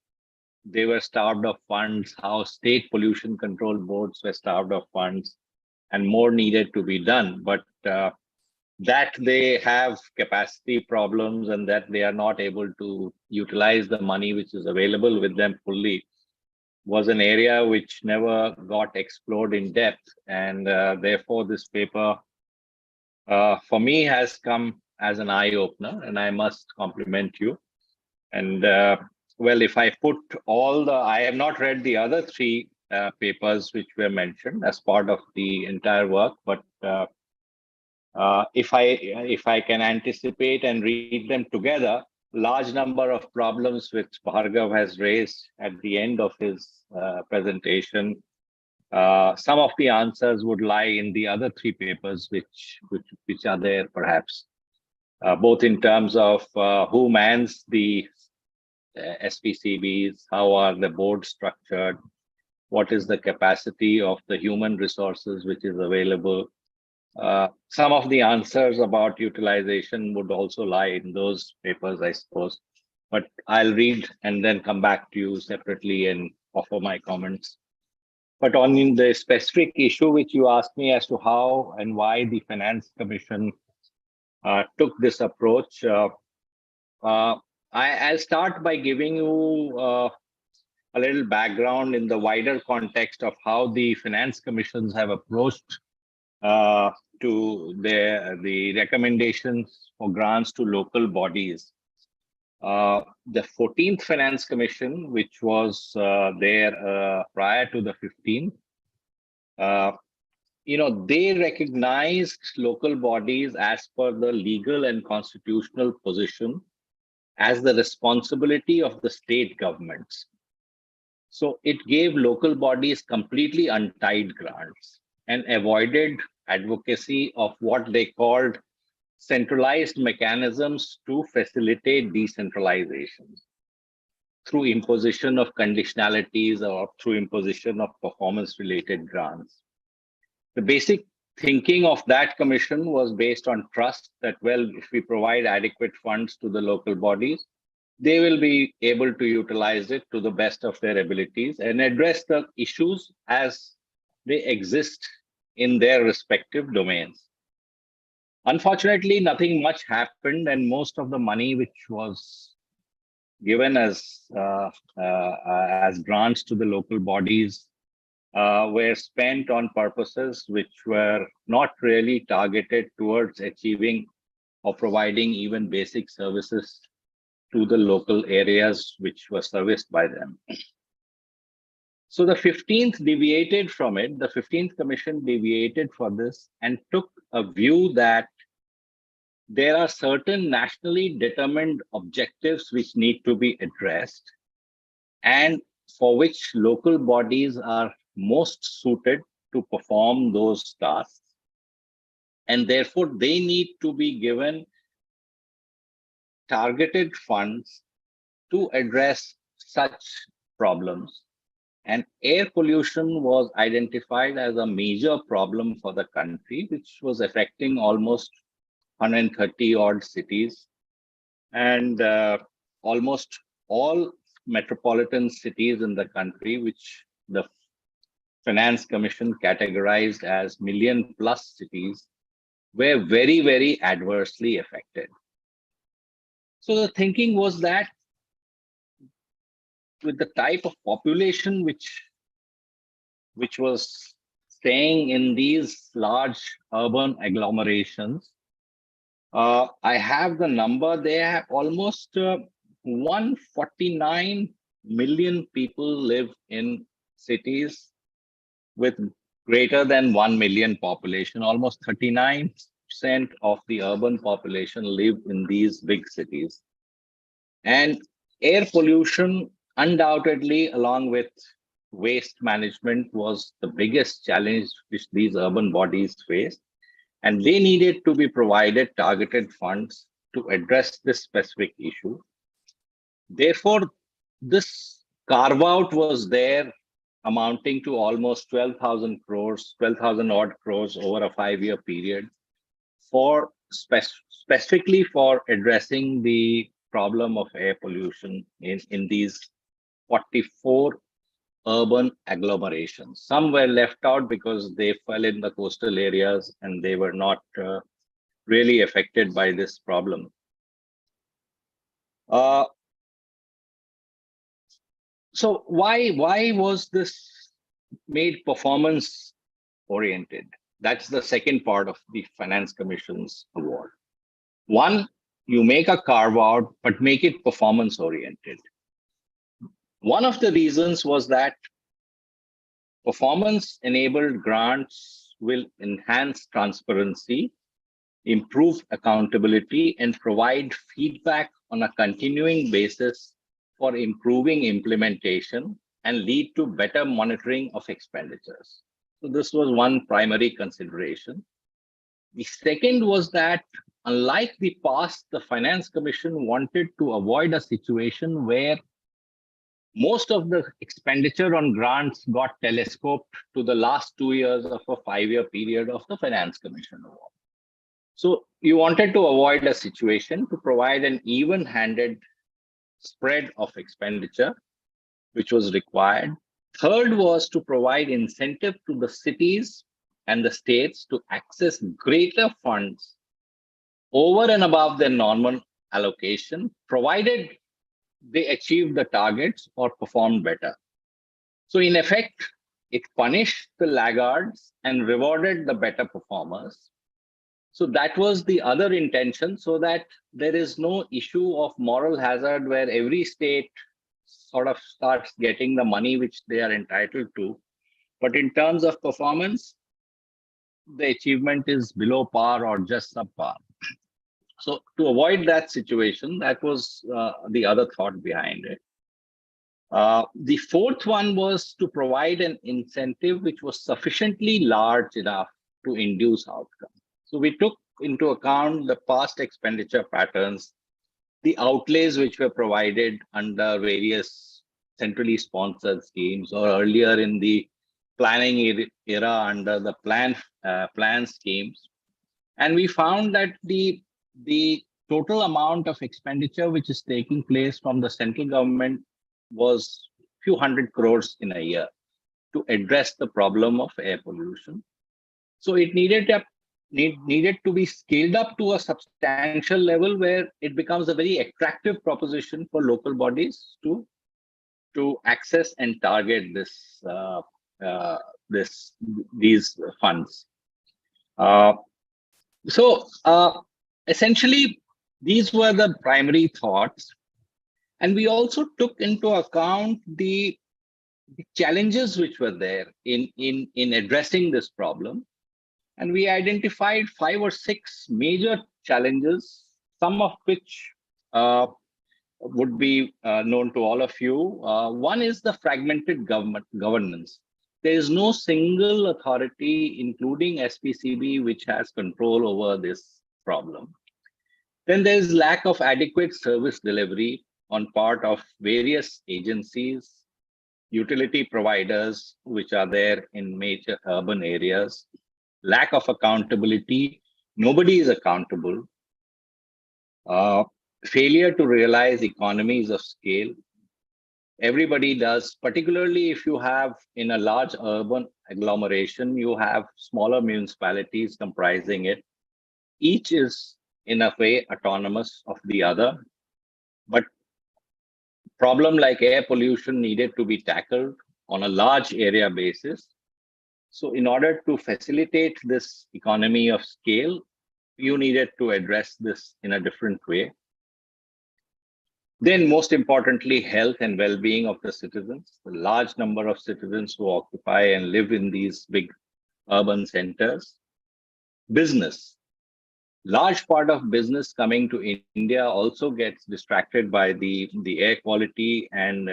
they were starved of funds, how state pollution control boards were starved of funds, and more needed to be done. But that they have capacity problems and that they are not able to utilize the money which is available with them fully was an area which never got explored in depth. And therefore, this paper for me has come as an eye-opener, and I must compliment you. And well, if I put I have not read the other three papers which were mentioned as part of the entire work, but if I can anticipate and read them together, large number of problems which Bhargav has raised at the end of his presentation, some of the answers would lie in the other three papers which are there perhaps. Both in terms of who mans the SPCBs, how are the boards structured, what is the capacity of the human resources which is available. Some of the answers about utilization would also lie in those papers, I suppose. But I'll read and then come back to you separately and offer my comments. But on the specific issue which you asked me as to how and why the Finance Commission took this approach. I'll start by giving you a little background in the wider context of how the finance commissions have approached to the recommendations for grants to local bodies. The 14th Finance Commission, which was there prior to the 15th, they recognized local bodies as per the legal and constitutional position as the responsibility of the state governments. So it gave local bodies completely untied grants and avoided advocacy of what they called centralized mechanisms to facilitate decentralization through imposition of conditionalities or through imposition of performance-related grants. The basic thinking of that commission was based on trust that, well, if we provide adequate funds to the local bodies, they will be able to utilize it to the best of their abilities and address the issues as they exist in their respective domains. Unfortunately, nothing much happened, and most of the money which was given as grants to the local bodies were spent on purposes which were not really targeted towards achieving or providing even basic services to the local areas which were serviced by them. So the 15th deviated from it. The 15th Commission deviated from this and took a view that there are certain nationally determined objectives which need to be addressed and for which local bodies are most suited to perform those tasks. And therefore, they need to be given targeted funds to address such problems. And air pollution was identified as a major problem for the country, which was affecting almost 130 odd cities and almost all metropolitan cities in the country, which the Finance Commission categorized as million-plus cities, were very, very adversely affected. So the thinking was that with the type of population which was staying in these large urban agglomerations, I have the number, they have almost 149 million people live in cities with greater than 1 million population. Almost 39% of the urban population live in these big cities. And air pollution, undoubtedly, along with waste management, was the biggest challenge which these urban bodies faced. And they needed to be provided targeted funds to address this specific issue. Therefore, this carve out was there, amounting to almost 12,000 crores, 12,000 odd crores over a 5-year period for specifically for addressing the problem of air pollution in these 44 urban agglomerations. Some were left out because they fell in the coastal areas and they were not really affected by this problem. So why was this made performance oriented? That's the second part of the Finance Commission's award. One, you make a carve out, but make it performance oriented. One of the reasons was that performance enabled grants will enhance transparency, improve accountability, and provide feedback on a continuing basis for improving implementation and lead to better monitoring of expenditures. So this was one primary consideration. The second was that, unlike the past, the Finance Commission wanted to avoid a situation where most of the expenditure on grants got telescoped to the last 2 years of a 5-year period of the Finance Commission award. So you wanted to avoid a situation to provide an even-handed spread of expenditure, which was required. Third was to provide incentive to the cities and the states to access greater funds over and above their normal allocation, provided they achieved the targets or performed better. So in effect, it punished the laggards and rewarded the better performers. So that was the other intention, so that there is no issue of moral hazard where every state sort of starts getting the money which they are entitled to. But in terms of performance, the achievement is below par or just subpar. So to avoid that situation, that was the other thought behind it. The fourth one was to provide an incentive which was sufficiently large enough to induce outcome. So we took into account the past expenditure patterns, the outlays which were provided under various centrally sponsored schemes, or earlier in the planning era under the plan schemes. And we found that the total amount of expenditure which is taking place from the central government was few hundred crores in a year to address the problem of air pollution. So it needed to be scaled up to a substantial level where it becomes a very attractive proposition for local bodies to access and target these funds. Essentially, these were the primary thoughts. And we also took into account the challenges which were there in addressing this problem. And we identified 5 or 6 major challenges, some of which would be known to all of you. One is the fragmented governance. There is no single authority, including SPCB, which has control over this problem. Then there is lack of adequate service delivery on part of various agencies, utility providers, which are there in major urban areas, lack of accountability, nobody is accountable, failure to realize economies of scale. Everybody does, particularly if you have in a large urban agglomeration, you have smaller municipalities comprising it. Each is in a way autonomous of the other, but problem like air pollution needed to be tackled on a large area basis. So in order to facilitate this economy of scale, you needed to address this in a different way. Then most importantly, health and well-being of the citizens. The large number of citizens who occupy and live in these big urban centers. Business. Large part of business coming to India also gets distracted by the air quality and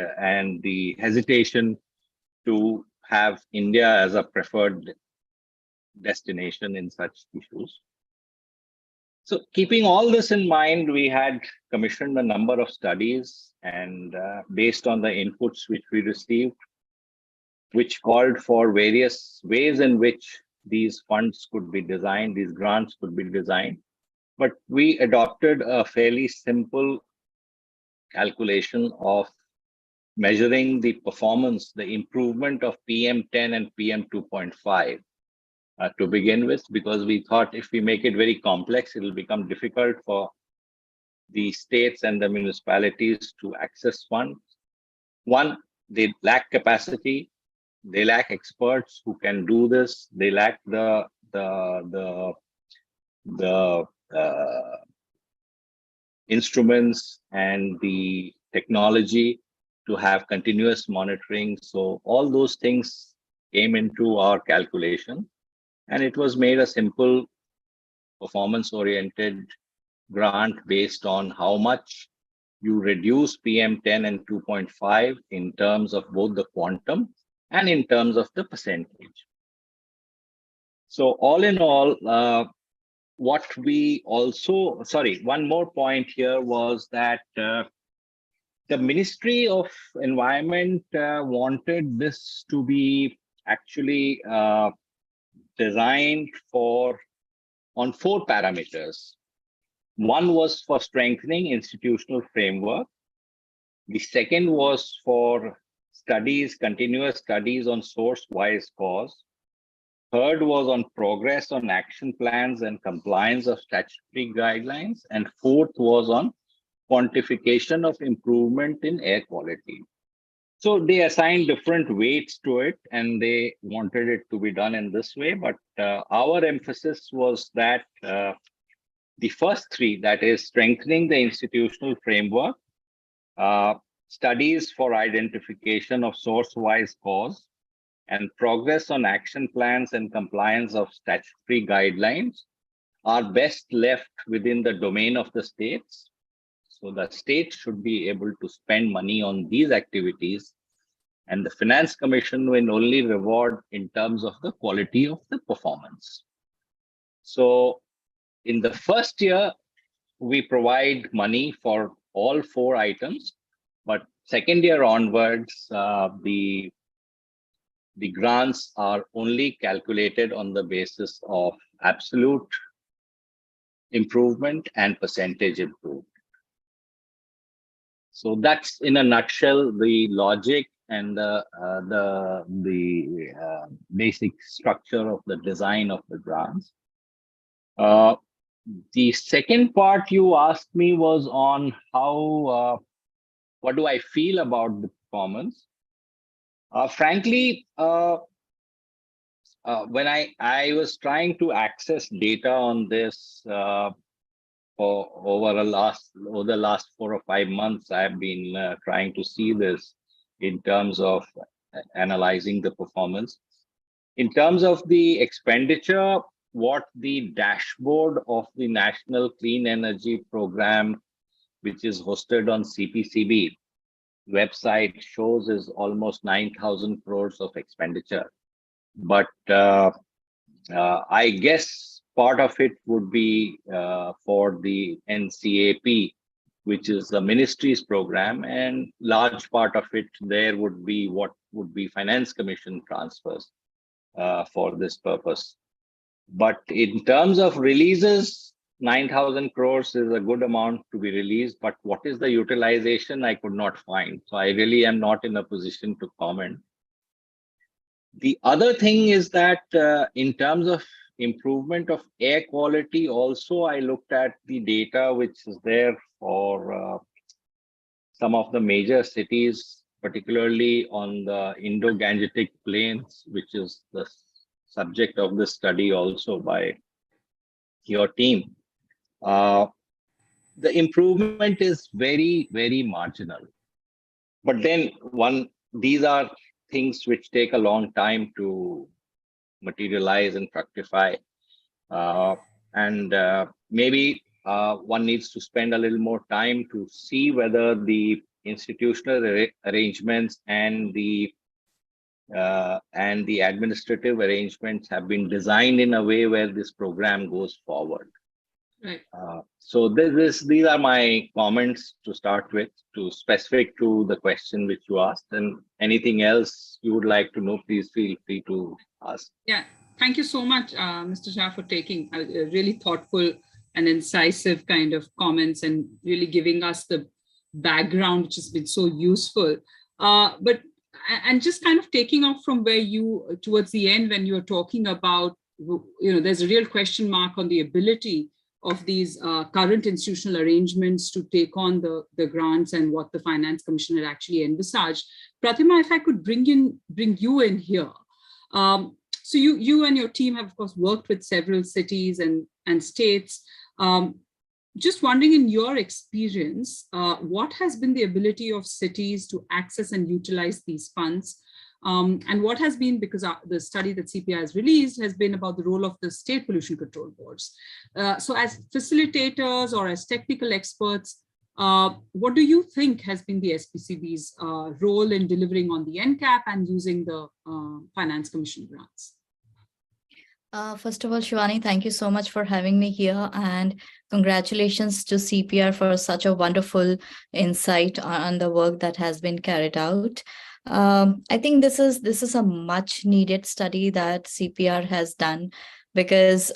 the hesitation to have India as a preferred destination in such issues. So keeping all this in mind, we had commissioned a number of studies, and based on the inputs which we received, which called for various ways in which these funds could be designed, these grants could be designed. But we adopted a fairly simple calculation of measuring the performance, the improvement of PM10 and PM2.5 to begin with, because we thought if we make it very complex, it will become difficult for the states and the municipalities to access funds. One, they lack capacity, they lack experts who can do this, they lack the instruments and the technology to have continuous monitoring. So all those things came into our calculation, and it was made a simple performance-oriented grant based on how much you reduce PM10 and 2.5 in terms of both the quantum and in terms of the percentage. So all in all, what we also, one more point here was that the Ministry of Environment wanted this to be actually designed on 4 parameters. One was for strengthening institutional framework. The second was for studies, continuous studies on source-wise cause. Third was on progress on action plans and compliance of statutory guidelines. And fourth was on quantification of improvement in air quality. So they assigned different weights to it and they wanted it to be done in this way. But our emphasis was that the first three, that is strengthening the institutional framework, studies for identification of source-wise cause, and progress on action plans and compliance of statutory guidelines are best left within the domain of the states. So the state should be able to spend money on these activities, and the Finance Commission will only reward in terms of the quality of the performance. So in the first year, we provide money for all 4 items, but second year onwards, the grants are only calculated on the basis of absolute improvement and percentage improvement. So that's in a nutshell the logic and the basic structure of the design of the grants. The second part you asked me was on how, what do I feel about the performance? Frankly, when I was trying to access data on this over the last 4 or 5 months, I've been trying to see this in terms of analyzing the performance. In terms of the expenditure, what the dashboard of the National Clean Energy Program, which is hosted on CPCB website, shows is almost 9,000 crores of expenditure. But I guess part of it would be for the NCAP, which is the ministry's program, and large part of it there would be what would be Finance Commission transfers for this purpose. But in terms of releases, 9,000 crores is a good amount to be released, but what is the utilization, I could not find. So I really am not in a position to comment. The other thing is that in terms of improvement of air quality, also I looked at the data which is there for some of the major cities, particularly on the Indo-Gangetic Plains, which is the subject of this study also by your team. The improvement is very, very marginal. But then these are things which take a long time to materialize and fructify. Maybe one needs to spend a little more time to see whether the institutional arrangements and the administrative arrangements have been designed in a way where this program goes forward.
Right.
So these are my comments to start with, to specific to the question which you asked, and anything else you would like to know, please feel free to ask.
Yeah, thank you so much, Mr. Shah, for taking a really thoughtful and incisive kind of comments and really giving us the background, which has been so useful. And just kind of taking off from where you, towards the end, when you were talking about, there's a real question mark on the ability of these current institutional arrangements to take on the grants and what the Finance Commission had actually envisaged. Pratima, if I could bring you in here. So you and your team have, of course, worked with several cities and states. Just wondering, in your experience, what has been the ability of cities to access and utilize these funds? And what has been, because the study that CPI has released has been about the role of the state pollution control boards. So as facilitators or as technical experts, what do you think has been the SPCB's role in delivering on the NCAP and using the Finance Commission grants?
First of all, Shivani, thank you so much for having me here, and congratulations to CPR for such a wonderful insight on the work that has been carried out. I think this is a much needed study that CPR has done, because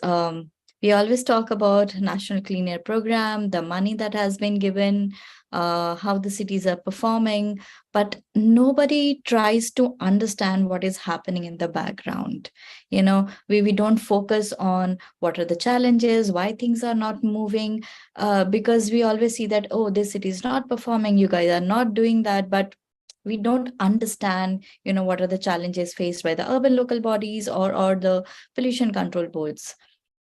we always talk about National Clean Air Program, the money that has been given, how the cities are performing, but nobody tries to understand what is happening in the background. We don't focus on what are the challenges, why things are not moving, because we always see that, oh, this city is not performing, you guys are not doing that, but we don't understand, what are the challenges faced by the urban local bodies or the pollution control boards.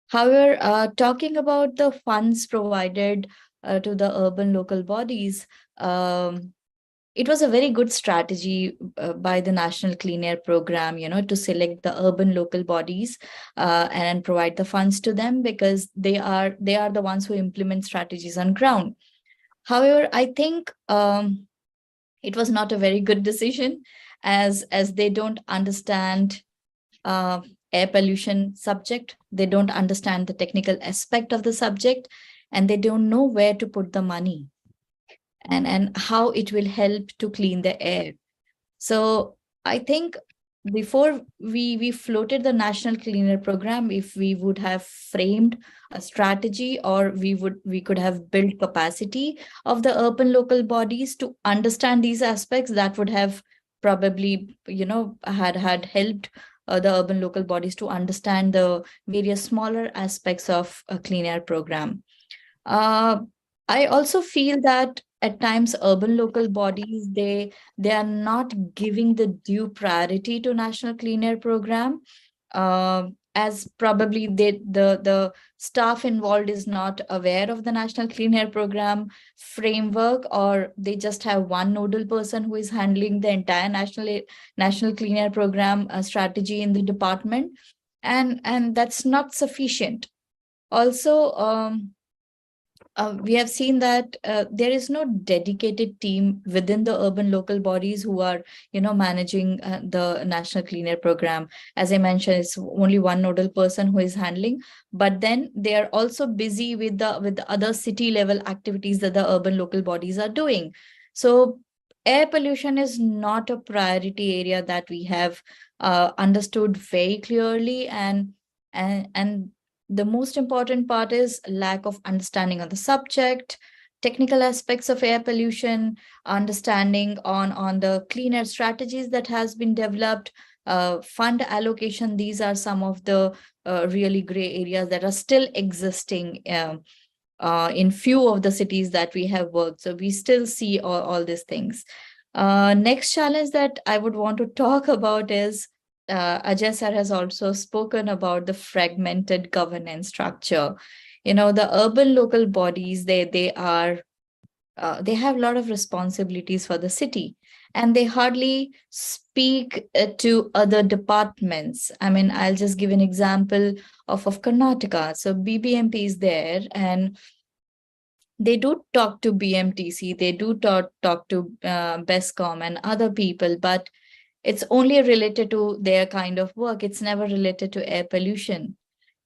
However, talking about the funds provided to the urban local bodies, it was a very good strategy by the National Clean Air Program, to select the urban local bodies and provide the funds to them, because they are the ones who implement strategies on ground. However, I think it was not a very good decision, as they don't understand air pollution subject. They don't understand the technical aspect of the subject, and they don't know where to put the money and how it will help to clean the air. So I think before we floated the National Clean Air Program, if we would have framed a strategy, or we could have built capacity of the urban local bodies to understand these aspects, that would have probably, had helped the urban local bodies to understand the various smaller aspects of a clean air program. I also feel that at times urban local bodies, they are not giving the due priority to National Clean Air Program, as probably the staff involved is not aware of the National Clean Air Program framework, or they just have one nodal person who is handling the entire National Clean Air Program strategy in the department, and that's not sufficient. Also, we have seen that there is no dedicated team within the urban local bodies who are, managing the National Clean Air Program. As I mentioned, it's only one nodal person who is handling, but then they are also busy with the other city level activities that the urban local bodies are doing. So air pollution is not a priority area that we have understood very clearly, and the most important part is lack of understanding on the subject, technical aspects of air pollution, understanding on the clean air strategies that has been developed, fund allocation. These are some of the really gray areas that are still existing in few of the cities that we have worked. So we still see all these things. Next challenge that I would want to talk about is Ajay sir has also spoken about the fragmented governance structure. The urban local bodies, they have a lot of responsibilities for the city, and they hardly speak to other departments. I mean, I'll just give an example of Karnataka. So BBMP is there, and they do talk to BMTC, they do talk to BESCOM and other people, but it's only related to their kind of work. It's never related to air pollution.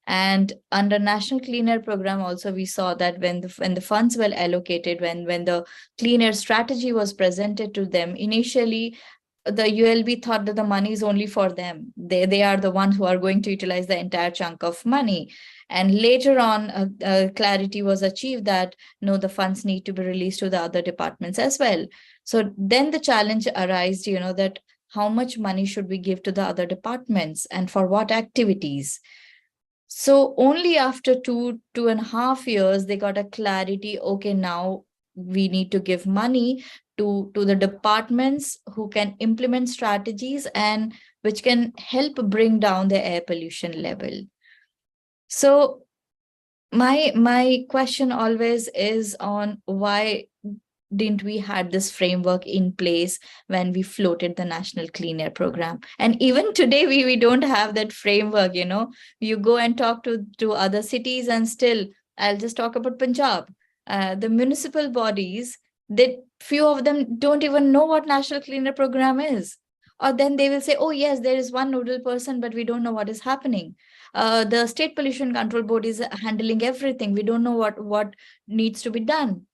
And under National Clean Air Program also, we saw that when the funds were allocated, when the clean air strategy was presented to them, initially the ULB thought that the money is only for them. They are the ones who are going to utilize the entire chunk of money. And later on, clarity was achieved that no, the funds need to be released to the other departments as well. So then the challenge arises, that how much money should we give to the other departments and for what activities? So only after 2.5 years, they got a clarity. Okay, now we need to give money to the departments who can implement strategies and which can help bring down the air pollution level. So my question always is on why didn't we had this framework in place when we floated the National Clean Air Program? And even today, we don't have that framework. You go and talk to other cities, and still, I'll just talk about Punjab. The municipal bodies, few of them don't even know what National Clean Air Program is. Or then they will say, oh yes, there is one nodal person, but we don't know what is happening. The State Pollution Control Board is handling everything. We don't know what needs to be done.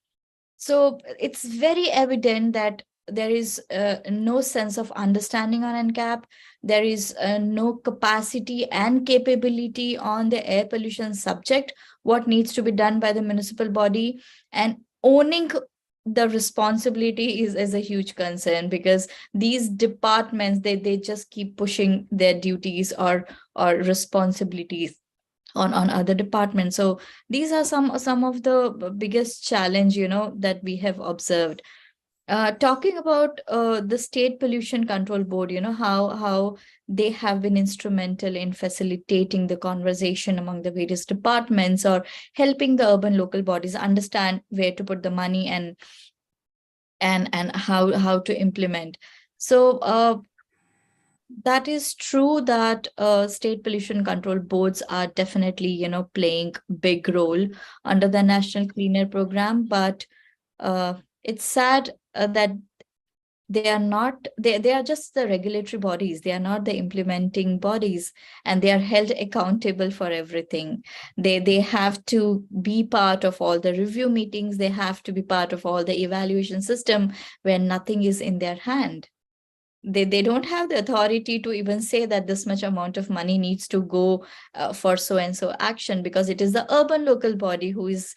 So it's very evident that there is no sense of understanding on NCAP. There is no capacity and capability on the air pollution subject, what needs to be done by the municipal body, and owning the responsibility is a huge concern, because these departments, they just keep pushing their duties or responsibilities on other departments. So these are some of the biggest challenge, that we have observed. Talking about the State Pollution Control Board, how they have been instrumental in facilitating the conversation among the various departments, or helping the urban local bodies understand where to put the money and how to implement. So that is true that state pollution control boards are definitely, playing big role under the National Clean Air Program, but it's sad that they are not, they are just the regulatory bodies. They are not the implementing bodies, and they are held accountable for everything. They have to be part of all the review meetings. They have to be part of all the evaluation system when nothing is in their hand. They don't have the authority to even say that this much amount of money needs to go for so and so action, because it is the urban local body who is,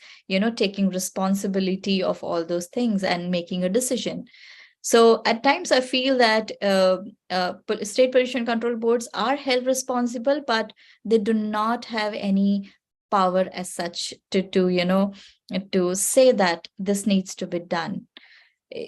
taking responsibility of all those things and making a decision. So at times I feel that state pollution control boards are held responsible, but they do not have any power as such to say that this needs to be done.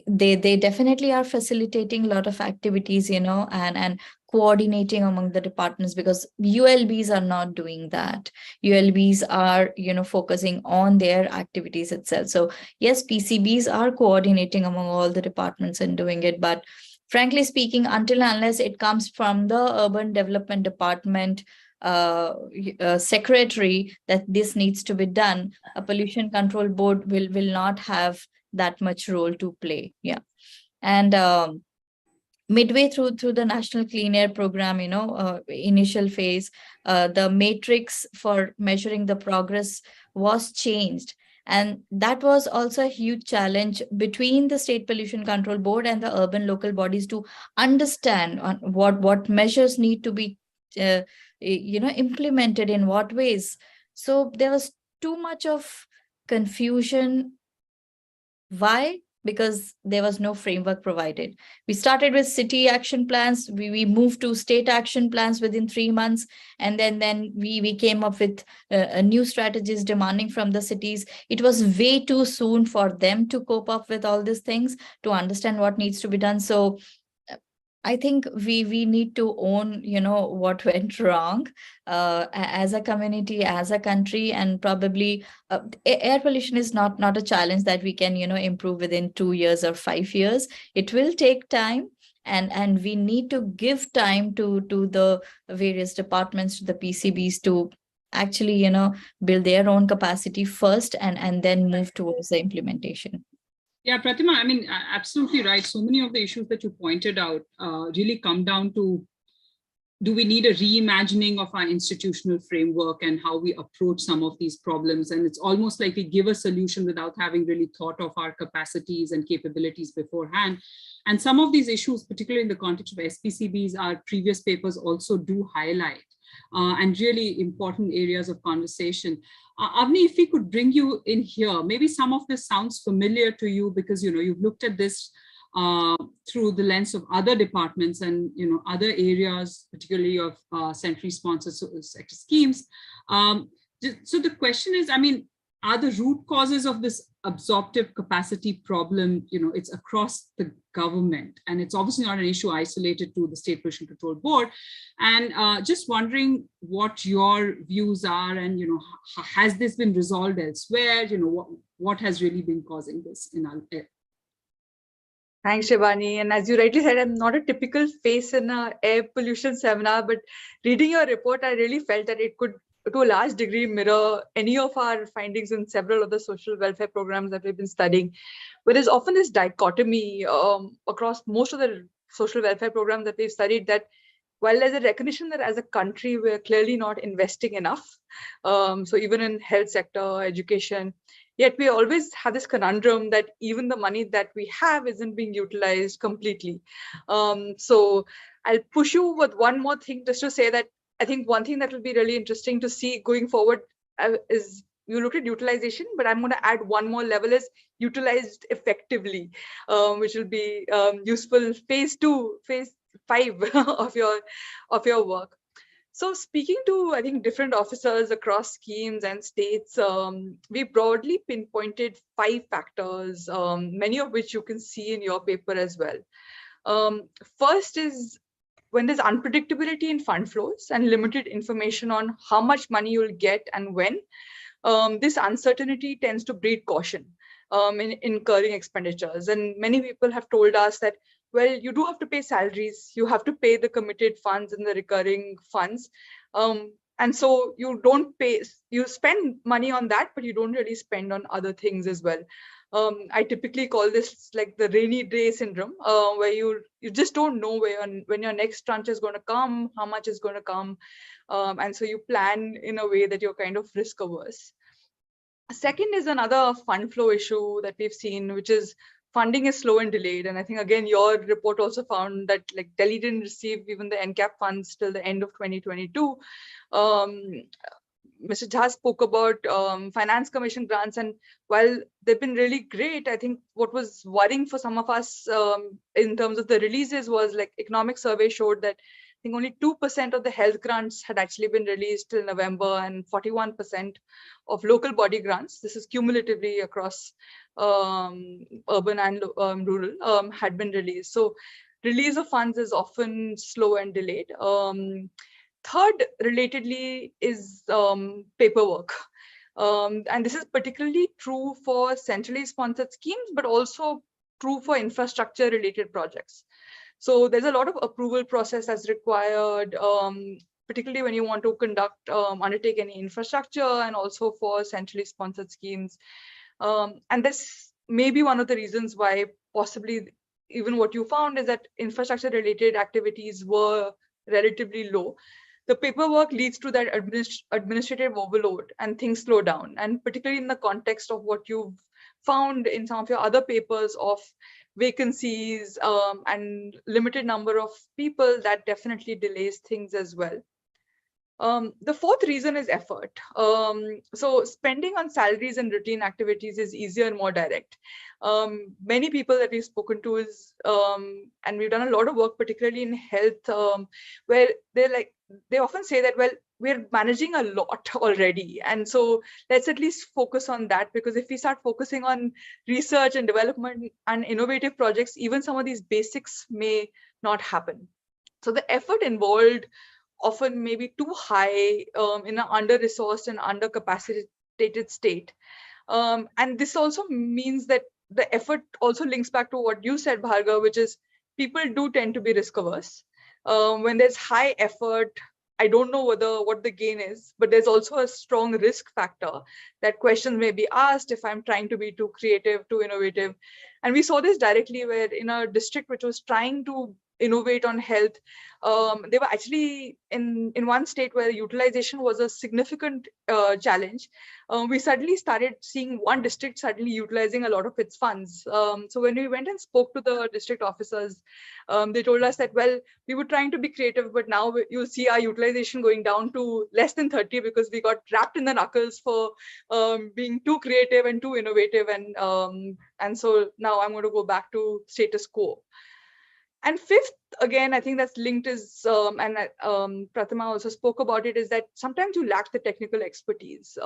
They definitely are facilitating a lot of activities, and coordinating among the departments, because ULBs are not doing that. ULBs are, focusing on their activities itself. So yes, PCBs are coordinating among all the departments and doing it, but frankly speaking, until unless it comes from the urban development department secretary that this needs to be done, a pollution control board will not have that much role to play. Yeah. And midway through the National Clean Air Program, initial phase, the matrix for measuring the progress was changed. And that was also a huge challenge between the State Pollution Control Board and the urban local bodies to understand on what measures need to be implemented in what ways. So there was too much of confusion. Why? Because there was no framework provided. We started with city action plans. We moved to state action plans within 3 months. And then we came up with new strategies demanding from the cities. It was way too soon for them to cope up with all these things, to understand what needs to be done. So I think we need to own, what went wrong as a community, as a country, and probably air pollution is not a challenge that we can, improve within 2 years or 5 years. It will take time, and we need to give time to the various departments, to the PCBs, to actually, build their own capacity first, and then move towards the implementation.
Yeah, Pratima, I mean, absolutely right. So many of the issues that you pointed out really come down to, do we need a reimagining of our institutional framework and how we approach some of these problems? And it's almost like we give a solution without having really thought of our capacities and capabilities beforehand. And some of these issues, particularly in the context of SPCBs, our previous papers also do highlight, and really important areas of conversation. Avni, if we could bring you in here, maybe some of this sounds familiar to you because, you've looked at this through the lens of other departments and, other areas, particularly of centrally sponsored sector schemes. So the question is, I mean, are the root causes of this absorptive capacity problem, it's across the government, and it's obviously not an issue isolated to the State Pollution Control Board. And just wondering what your views are, and, has this been resolved elsewhere? What has really been causing this in our air?
Thanks, Shivani. And as you rightly said, I'm not a typical face in an air pollution seminar, but reading your report, I really felt that it could, to a large degree, mirror any of our findings in several of the social welfare programs that we've been studying, where there's often this dichotomy across most of the social welfare programs that we've studied, that while there's a recognition that as a country, we're clearly not investing enough, so even in health sector, education, yet we always have this conundrum that even the money that we have isn't being utilized completely. So I'll push you with one more thing, just to say that I think one thing that will be really interesting to see going forward is
you looked at utilization, but I'm going to add one more level is utilized effectively, which will be useful phase 5 of your work. So speaking to, I think, different officers across schemes and states, we broadly pinpointed 5 factors, many of which you can see in your paper as well. First is when there's unpredictability in fund flows and limited information on how much money you'll get and when, this uncertainty tends to breed caution in incurring expenditures. And many people have told us that, well, you do have to pay salaries, you have to pay the committed funds and the recurring funds. And so you don't pay, you spend money on that, but you don't really spend on other things as well. I typically call this like the rainy day syndrome, where you just don't know when your next tranche is going to come, how much is going to come. And so you plan in a way that you're kind of risk averse. Second is another fund flow issue that we've seen, which is funding is slow and delayed. And I think, again, your report also found that like Delhi didn't receive even the NCAP funds till the end of 2022. Mr. Jha spoke about finance commission grants, and while they've been really great, I think what was worrying for some of us in terms of the releases was like economic survey showed that I think only 2% of the health grants had actually been released till November, and 41% of local body grants, this is cumulatively across urban and rural, had been released. So release of funds is often slow and delayed. Third, relatedly, is paperwork. And this is particularly true for centrally sponsored schemes, but also true for infrastructure related projects. So there's a lot of approval process that's required, particularly when you want to undertake any infrastructure, and also for centrally sponsored schemes. And this may be one of the reasons why possibly even what you found is that infrastructure related activities were relatively low. The paperwork leads to that administrative overload and things slow down. And particularly in the context of what you've found in some of your other papers of vacancies and limited number of people, that definitely delays things as well. The fourth reason is effort. So spending on salaries and routine activities is easier and more direct. Many people that we've spoken to is, and we've done a lot of work, particularly in health, where they often say that, well, we're managing a lot already. And so let's at least focus on that, because if we start focusing on research and development and innovative projects, even some of these basics may not happen. So the effort involved often may be too high in an under-resourced and under-capacitated state. And this also means that the effort also links back to what you said, Bhargav, which is people do tend to be risk averse. When there's high effort, I don't know what the gain is, but there's also a strong risk factor that questions may be asked if I'm trying to be too creative, too innovative. And we saw this directly where in a district which was trying to innovate on health, they were actually in one state where utilization was a significant challenge. We suddenly started seeing one district suddenly utilizing a lot of its funds. So when we went and spoke to the district officers, they told us that, well, we were trying to be creative, but now you'll see our utilization going down to less than 30 because we got wrapped in the knuckles for being too creative and too innovative. And so now I'm going to go back to status quo. And fifth, again, I think that's linked is, and Pratima also spoke about it, is that sometimes you lack the technical expertise.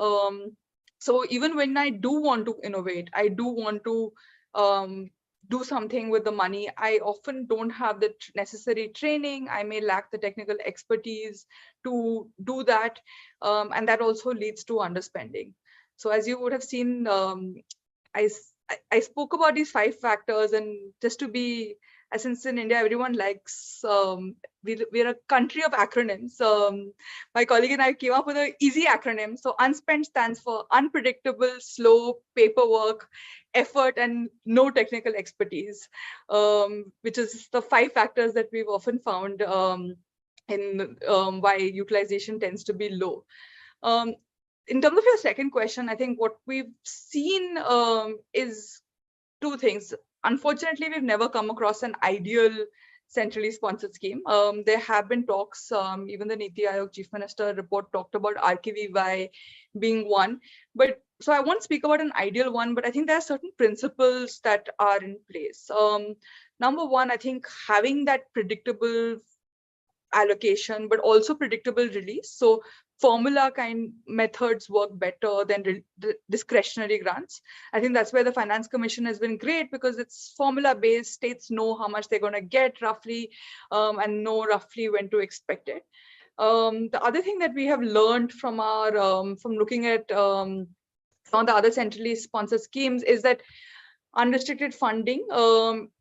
So even when I do want to innovate, I do want to do something with the money, I often don't have the necessary training. I may lack the technical expertise to do that. And that also leads to underspending. So as you would have seen, I spoke about these 5 factors, and just to be, since in India, everyone likes, we're a country of acronyms. My colleague and I came up with an easy acronym. So unspent stands for unpredictable, slow, paperwork, effort, and no technical expertise, which is the 5 factors that we've often found in why utilization tends to be low. In terms of your second question, I think what we've seen is 2 things. Unfortunately, we've never come across an ideal centrally sponsored scheme. There have been talks, even the Niti Aayog Chief Minister report talked about RKVY being one. But so I won't speak about an ideal one, but I think there are certain principles that are in place. Number one, I think having that predictable allocation, but also predictable release. So formula kind methods work better than discretionary grants. I think that's where the Finance Commission has been great, because it's formula based. States know how much they're going to get roughly, and know roughly when to expect it. The other thing that we have learned from our from looking at some of the other centrally sponsored schemes is that unrestricted funding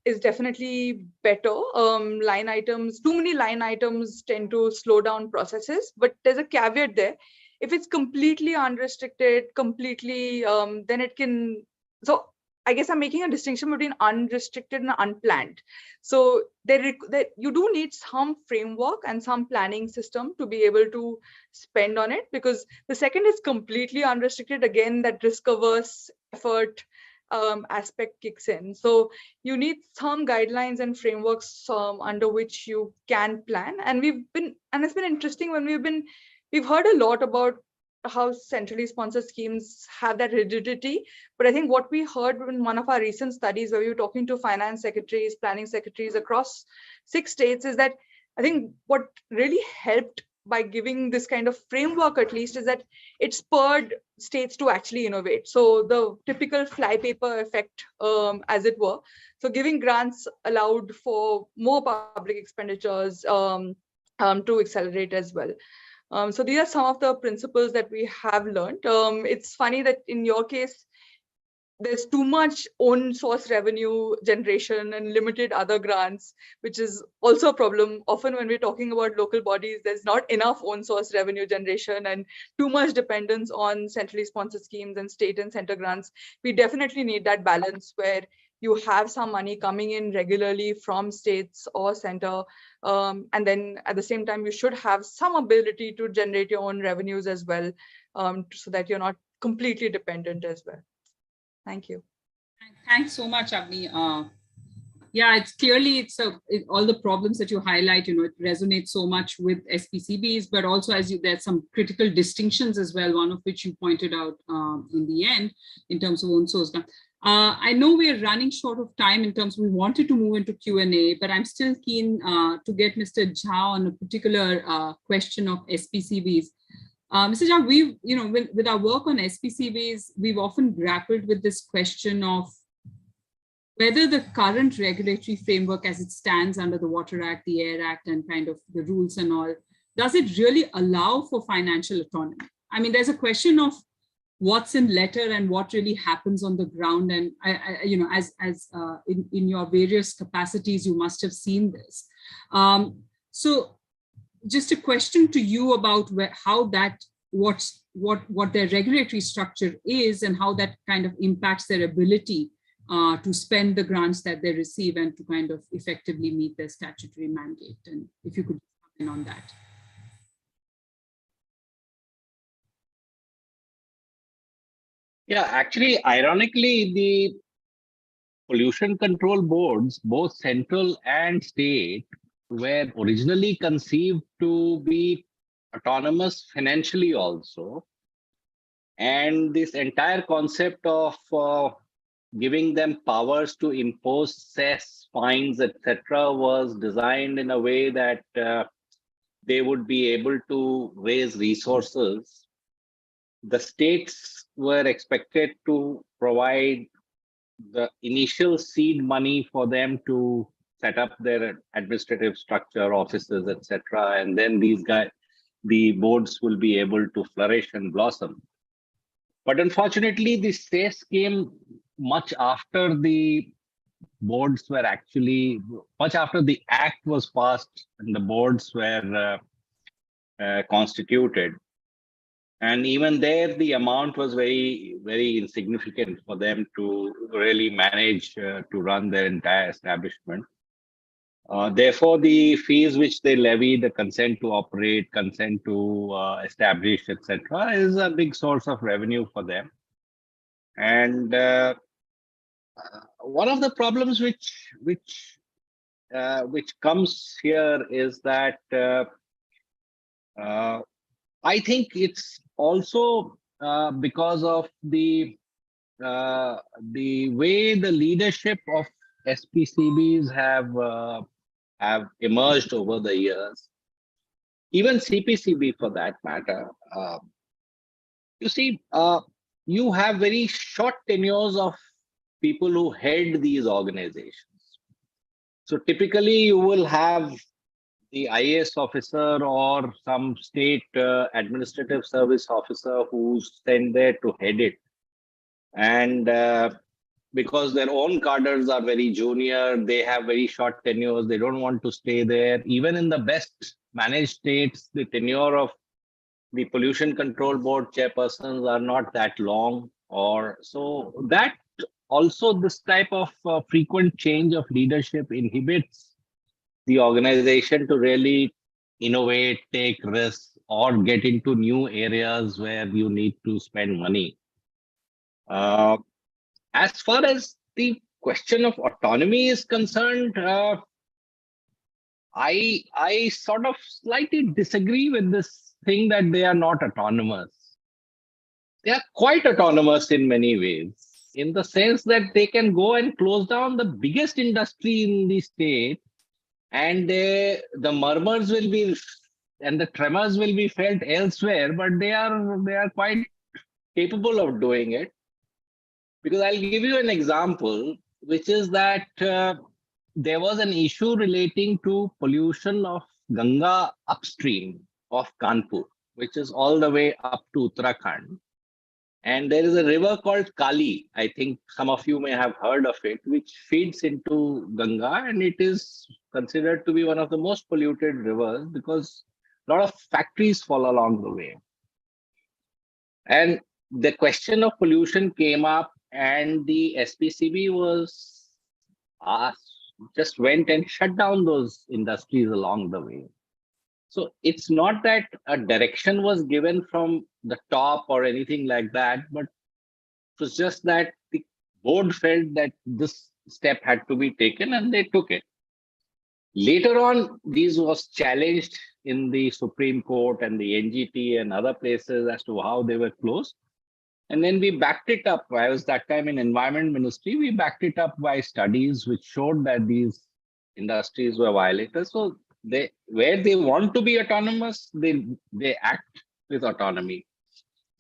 is definitely better. Line items, too many line items tend to slow down processes, but there's a caveat there. If it's completely unrestricted, completely, then it can, so I guess I'm making a distinction between unrestricted and unplanned. So you do need some framework and some planning system to be able to spend on it, because the second is completely unrestricted, again, that risk averse effort aspect kicks in. So you need some guidelines and frameworks under which you can plan. And it's been interesting when we've heard a lot about how centrally sponsored schemes have that rigidity. But I think what we heard in one of our recent studies, where we were talking to finance secretaries, planning secretaries across 6 states, is that I think what really helped by giving this kind of framework, at least, is that it spurred states to actually innovate. So the typical flypaper effect, as it were. So giving grants allowed for more public expenditures to accelerate as well. So these are some of the principles that we have learned. It's funny that in your case, there's too much own source revenue generation and limited other grants, which is also a problem. Often when we're talking about local bodies, there's not enough own source revenue generation and too much dependence on centrally sponsored schemes and state and center grants. We definitely need that balance where you have some money coming in regularly from states or center. And then at the same time, you should have some ability to generate your own revenues as well, so that you're not completely dependent as well. Thank you.
Thanks so much, Avni. Yeah, it's clearly all the problems that you highlight, it resonates so much with SPCBs, but also there's some critical distinctions as well, one of which you pointed out in the end in terms of own source. I know we're running short of time in terms we wanted to move into Q&A, but I'm still keen to get Mr. Jha on a particular question of SPCBs. Mr. Jha, with our work on SPCBs, we've often grappled with this question of whether the current regulatory framework as it stands under the Water Act, the Air Act, and kind of the rules and all, does it really allow for financial autonomy? I mean, there's a question of what's in letter and what really happens on the ground. And in your various capacities, you must have seen this. So just a question to you about what their regulatory structure is and how that kind of impacts their ability to spend the grants that they receive and to kind of effectively meet their statutory mandate. And if you could comment on that.
Yeah, actually, ironically, the pollution control boards, both central and state, were originally conceived to be autonomous financially also. And this entire concept of giving them powers to impose cess, fines, etc., was designed in a way that they would be able to raise resources. The states were expected to provide the initial seed money for them to set up their administrative structure, offices, etc. And then the boards will be able to flourish and blossom. But unfortunately, the cess came much after the boards were much after the act was passed and the boards were constituted. And even there, the amount was very, very insignificant for them to really manage to run their entire establishment. Therefore, the fees which they levy, the consent to operate, consent to establish, etc., is a big source of revenue for them. And one of the problems which which comes here is that I think it's also because of the way the leadership of SPCBs have emerged over the years, even CPCB for that matter. You see, you have very short tenures of people who head these organizations. So typically, you will have the IAS officer or some state administrative service officer who's sent there to head it. And because their own cadres are very junior, they have very short tenures, they don't want to stay there. Even in the best managed states, the tenure of the pollution control board chairpersons are not that long, or so that also this type of frequent change of leadership inhibits the organization to really innovate, take risks, or get into new areas where you need to spend money. As far as the question of autonomy is concerned, I sort of slightly disagree with this thing that they are not autonomous. They are quite autonomous in many ways, in the sense that they can go and close down the biggest industry in the state, and the murmurs will be and the tremors will be felt elsewhere, but they are quite capable of doing it. Because I'll give you an example, which is that there was an issue relating to pollution of Ganga upstream of Kanpur, which is all the way up to Uttarakhand. And there is a river called Kali. I think some of you may have heard of it, which feeds into Ganga, and it is considered to be one of the most polluted rivers because a lot of factories fall along the way. And the question of pollution came up, and the SPCB was just went and shut down those industries along the way. So it's not that a direction was given from the top or anything like that, but it was just that the board felt that this step had to be taken and they took it. Later on, this was challenged in the Supreme Court and the NGT and other places as to how they were closed. And then we backed it up. I was that time in Environment Ministry. We backed it up by studies which showed that these industries were violators. So where they want to be autonomous, they act with autonomy.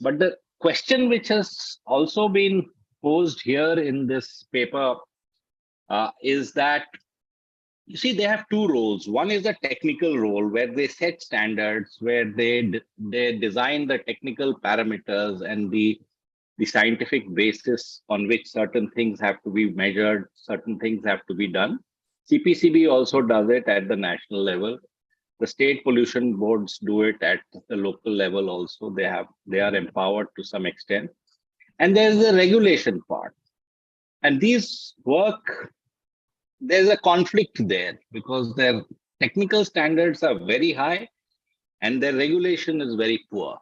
But the question which has also been posed here in this paper is that, you see, they have two roles. One is a technical role where they set standards, where they design the technical parameters and the scientific basis on which certain things have to be measured, certain things have to be done. CPCB also does it at the national level. The state pollution boards do it at the local level also. They are empowered to some extent. And there's the regulation part. And these work, there's a conflict there because their technical standards are very high and their regulation is very poor.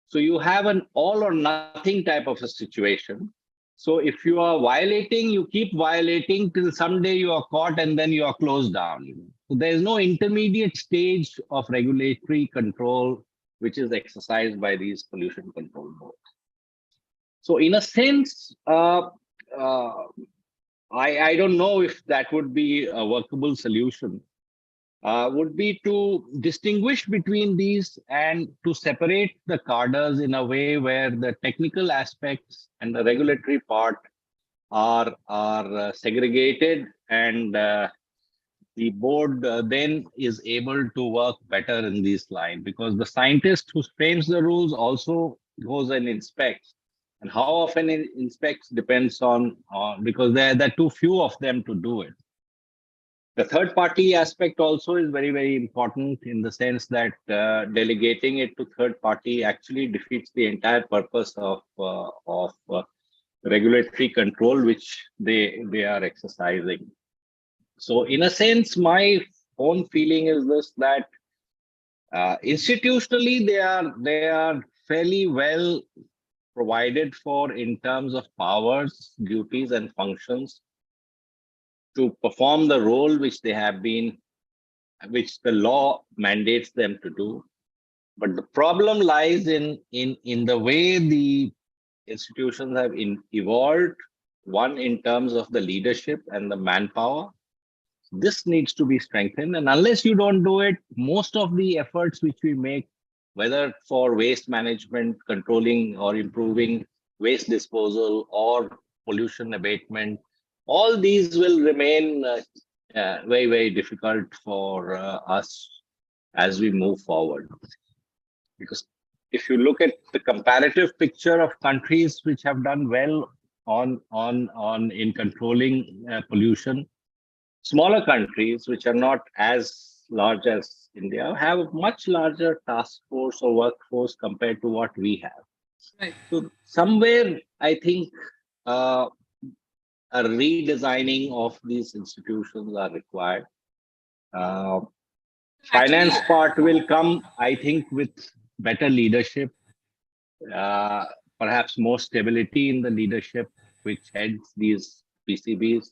So you have an all or nothing type of a situation. So if you are violating, you keep violating till someday you are caught and then you are closed down. So there is no intermediate stage of regulatory control which is exercised by these pollution control boards. So in a sense, I don't know if that would be a workable solution. Would be to distinguish between these and to separate the cadres in a way where the technical aspects and the regulatory part are segregated, and the board then is able to work better in this line, because the scientist who frames the rules also goes and inspects, and how often it inspects depends on because there are too few of them to do it. The third party aspect also is very, very important in the sense that delegating it to third party actually defeats the entire purpose of regulatory control, which they are exercising. So in a sense, my own feeling is this, that institutionally they are fairly well provided for in terms of powers, duties, and functions. to perform the role which they have been, which the law mandates them to do. But the problem lies in the way the institutions have evolved, one in terms of the leadership and the manpower. This needs to be strengthened. And unless you don't do it, most of the efforts which we make, whether for waste management, controlling or improving waste disposal or pollution abatement, all these will remain very, very difficult for us as we move forward. Because if you look at the comparative picture of countries which have done well in controlling pollution, smaller countries which are not as large as India have a much larger task force or workforce compared to what we have.
Right.
So somewhere, I think a redesigning of these institutions are required. Finance part will come, I think, with better leadership, perhaps more stability in the leadership which heads these PCBs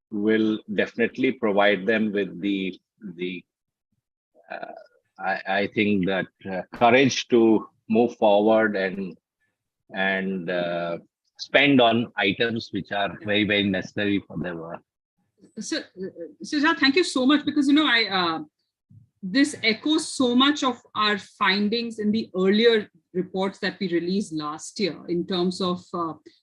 will definitely provide them with I think that courage to move forward and spend on items which are very, very necessary for their work.
So, Sujat, thank you so much, because this echoes so much of our findings in the earlier reports that we released last year in terms of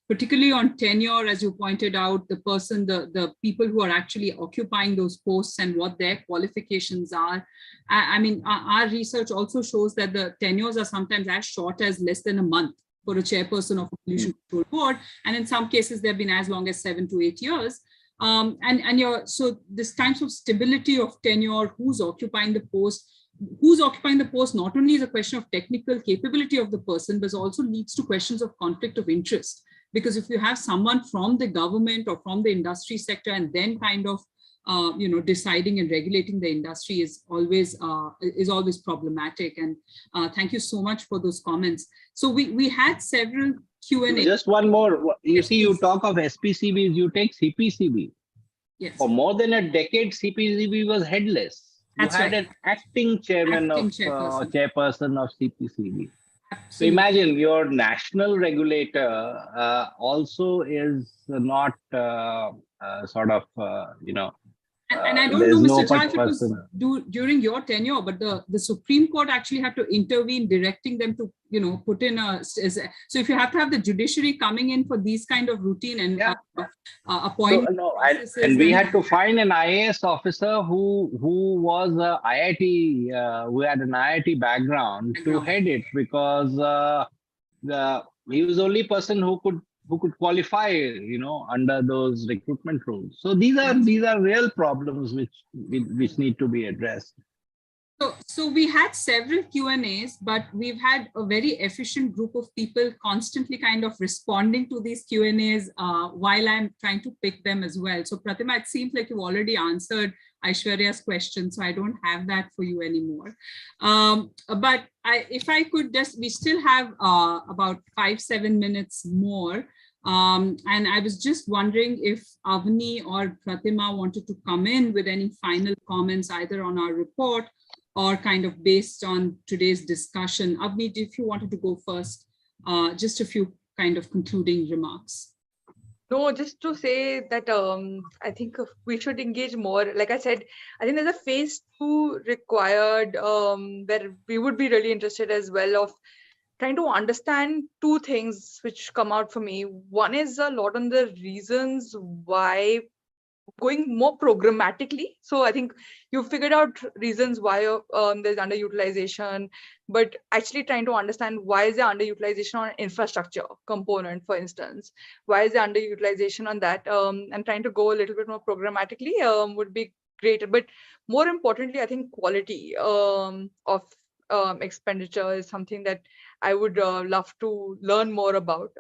particularly on tenure, as you pointed out, the people who are actually occupying those posts and what their qualifications are. I mean, our research also shows that the tenures are sometimes as short as less than a month for a chairperson of a pollution control board. And in some cases, they've been as long as 7 to 8 years. So this kinds of stability of tenure, who's occupying the post not only is a question of technical capability of the person, but also leads to questions of conflict of interest. Because if you have someone from the government or from the industry sector and then kind of deciding and regulating the industry is always problematic. And thank you so much for those comments. So we had several Q&A.
Just one more. You see, you talk of SPCBs, you take CPCB.
Yes.
For more than a decade, CPCB was headless.
That's
you had
right.
an acting chairman chairperson of CPCB. So imagine your national regulator also is not
And I don't know, Mr. Jha, if it was during your tenure, but the Supreme Court actually had to intervene, directing them to, put in so if you have to have the judiciary coming in for these kind of routine and appointment.
And we had to find an IAS officer who was who had an IIT background to head it, because he was the only person who could qualify, under those recruitment rules. So these are real problems which need to be addressed.
So we had several Q&As, but we've had a very efficient group of people constantly kind of responding to these Q&As while I'm trying to pick them as well. So Pratima, it seems like you've already answered Aishwarya's question, so I don't have that for you anymore. But if I could we still have about 5-7 minutes more. And I was just wondering if Avni or Pratima wanted to come in with any final comments, either on our report or kind of based on today's discussion. Avni, if you wanted to go first, just a few kind of concluding remarks.
No, just to say that I think we should engage more. Like I said, I think there's a phase 2 required where we would be really interested as well of trying to understand two things which come out for me. One is a lot on the reasons why going more programmatically. So I think you figured out reasons why there's underutilization, but actually trying to understand why is there underutilization on infrastructure component, for instance, why is there underutilization on that, and trying to go a little bit more programmatically would be great. But more importantly, I think quality of expenditure is something that I would love to learn more about.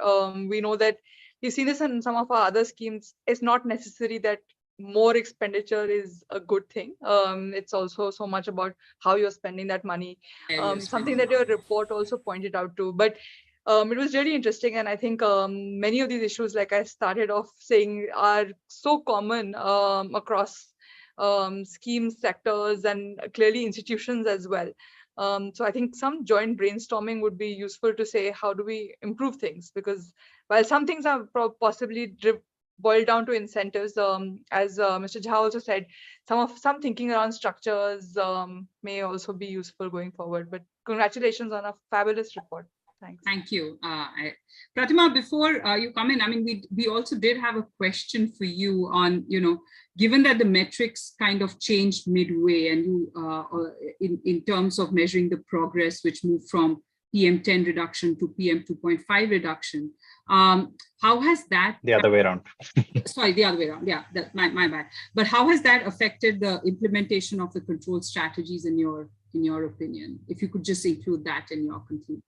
We know that we've seen this in some of our other schemes. It's not necessary that more expenditure is a good thing. It's also so much about how you're spending that money. Something that your report also pointed out to. But it was really interesting. And I think many of these issues, like I started off saying, are so common across schemes, sectors, and clearly institutions as well. So I think some joint brainstorming would be useful to say, how do we improve things? Because while some things are possibly boiled down to incentives, as Mr. Jha also said, some thinking around structures may also be useful going forward. But congratulations on a fabulous report. Thanks.
Thank you. Pratima, before you come in, I mean, we also did have a question for you on, given that the metrics kind of changed midway and you, in terms of measuring the progress, which moved from PM10 reduction to PM2.5 reduction, how has that—
The other way around.
Sorry, the other way around. Yeah, my bad. But how has that affected the implementation of the control strategies in your opinion? If you could just include that in your conclusion.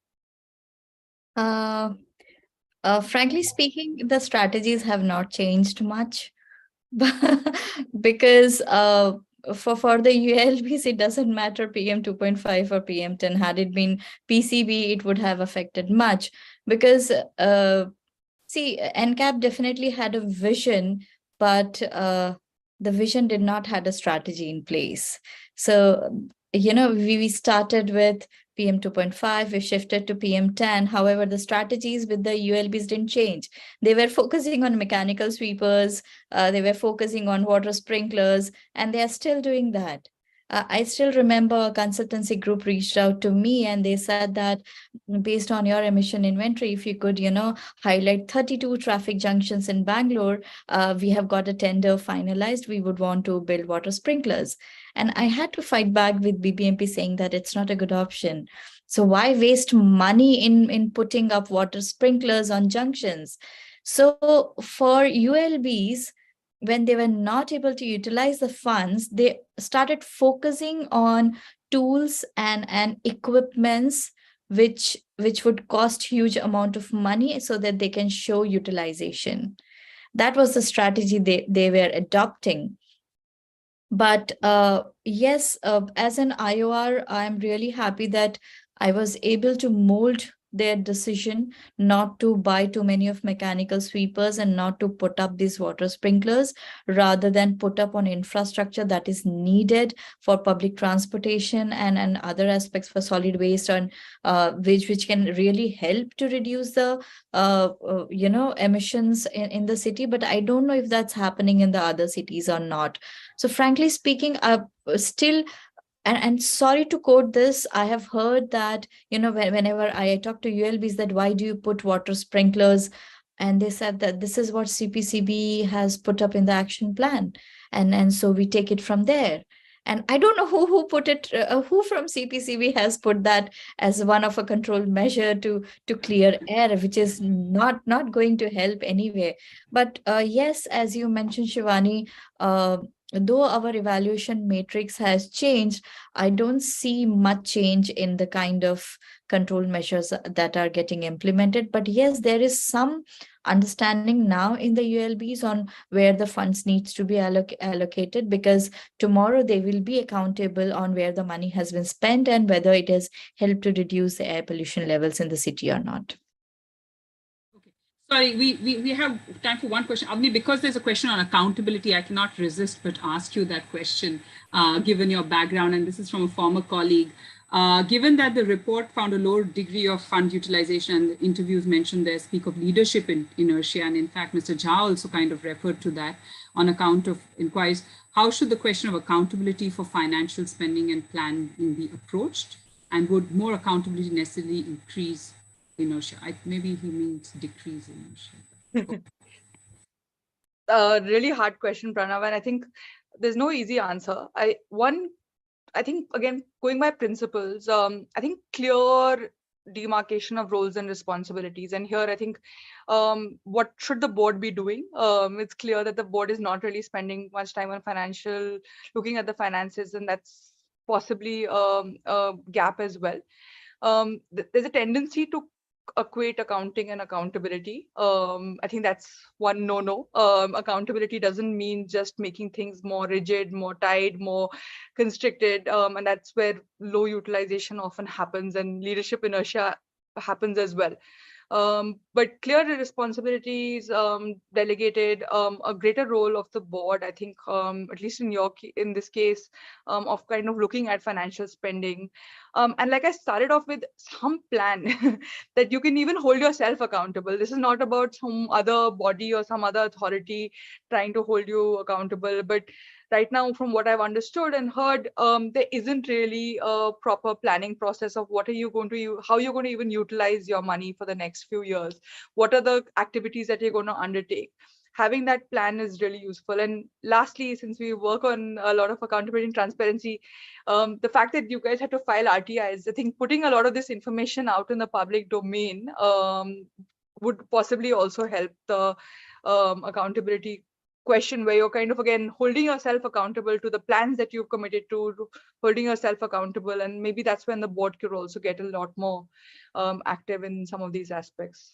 Frankly speaking, the strategies have not changed much, because for the ULBs, it doesn't matter PM 2.5 or PM 10. Had it been PCB, it would have affected much, because see, NCAP definitely had a vision, but the vision did not have a strategy in place. So, we started with PM 2.5, we shifted to PM 10. However, the strategies with the ULBs didn't change. They were focusing on mechanical sweepers, they were focusing on water sprinklers, and they are still doing that. I still remember a consultancy group reached out to me and they said that based on your emission inventory, if you could, highlight 32 traffic junctions in Bangalore, we have got a tender finalized. We would want to build water sprinklers. And I had to fight back with BBMP saying that it's not a good option. So why waste money in putting up water sprinklers on junctions? So for ULBs, when they were not able to utilize the funds, they started focusing on tools and equipments which would cost huge amount of money so that they can show utilization. That was the strategy they were adopting. But yes, as an IOR, I'm really happy that I was able to mold their decision not to buy too many of mechanical sweepers and not to put up these water sprinklers, rather than put up on infrastructure that is needed for public transportation and other aspects for solid waste, and which can really help to reduce the emissions in the city. But I don't know if that's happening in the other cities or not. So frankly speaking, still, and sorry to quote this, I have heard that, whenever I talk to ULBs, that why do you put water sprinklers? And they said that this is what CPCB has put up in the action plan. And so we take it from there. And I don't know who put it, who from CPCB has put that as one of a controlled measure to clear air, which is not going to help anyway. But yes, as you mentioned, Shivani, though our evaluation matrix has changed, I don't see much change in the kind of control measures that are getting implemented. But yes, there is some understanding now in the ULBs on where the funds needs to be allocated, because tomorrow they will be accountable on where the money has been spent and whether it has helped to reduce the air pollution levels in the city or not.
Sorry, we have time for one question. Avni, because there's a question on accountability, I cannot resist but ask you that question, given your background, and this is from a former colleague. Given that the report found a low degree of fund utilization, and the interviews mentioned there speak of leadership inertia, and in fact, Mr. Jha also kind of referred to that on account of inquiries, how should the question of accountability for financial spending and planning be approached? And would more accountability necessarily increase inertia? Maybe he means decrease inertia.
Really hard question, Pranav, and I think there's no easy answer. I think, again, going by principles, I think clear demarcation of roles and responsibilities. And here, I think, what should the board be doing? It's clear that the board is not really spending much time on looking at the finances, and that's possibly a gap as well. There's a tendency to equate accounting and accountability. I think that's one no-no. Accountability doesn't mean just making things more rigid, more tight, more constricted, and that's where low utilization often happens, and leadership inertia happens as well. But clear responsibilities delegated, a greater role of the board, I think, at least in this case, of kind of looking at financial spending. And like I started off with, some plan that you can even hold yourself accountable. This is not about some other body or some other authority trying to hold you accountable, but right now, from what I've understood and heard, there isn't really a proper planning process of what are you going to, how you're going to even utilize your money for the next few years. What are the activities that you're going to undertake? Having that plan is really useful. And lastly, since we work on a lot of accountability and transparency, the fact that you guys had to file RTIs, I think putting a lot of this information out in the public domain would possibly also help the accountability question, where you're kind of, again, holding yourself accountable to the plans that you've committed to, holding yourself accountable. And maybe that's when the board could also get a lot more active in some of these aspects.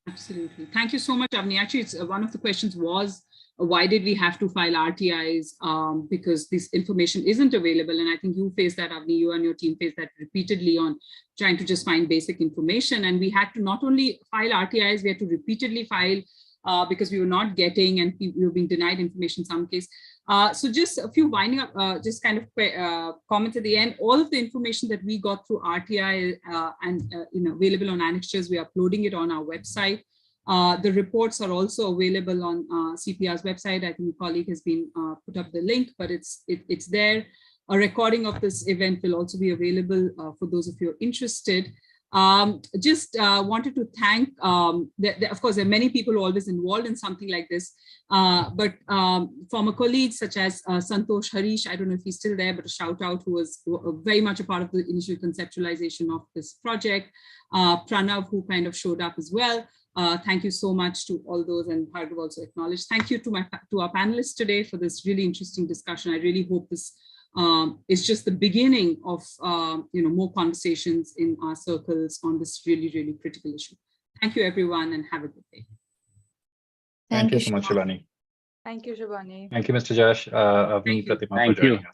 Absolutely. Thank you so much, Avni. Actually, it's one of the questions was, why did we have to file RTIs? Because this information isn't available. And I think you faced that, Avni, you and your team faced that repeatedly on trying to just find basic information. And we had to not only file RTIs, we had to repeatedly file because we were not getting, and we were being denied information in some case. So just a few winding up, just kind of comments at the end. All of the information that we got through RTI and available on annexures, we are uploading it on our website. The reports are also available on CPR's website. I think a colleague has been put up the link, but it's there. A recording of this event will also be available for those of you interested. Just wanted to thank, of course, there are many people always involved in something like this, but former colleagues such as Santosh Harish, I don't know if he's still there, but a shout out, who was very much a part of the initial conceptualization of this project. Pranav, who kind of showed up as well. Thank you so much to all those, and Bhargav also acknowledged. Thank you to our panelists today for this really interesting discussion. I really hope this is just the beginning of more conversations in our circles on this really, really critical issue. Thank you, everyone, and have a good day.
Thank you so much, Shivani.
Thank you, Shivani.
Thank you, Mr. Josh, Avni, Pratima, for joining us.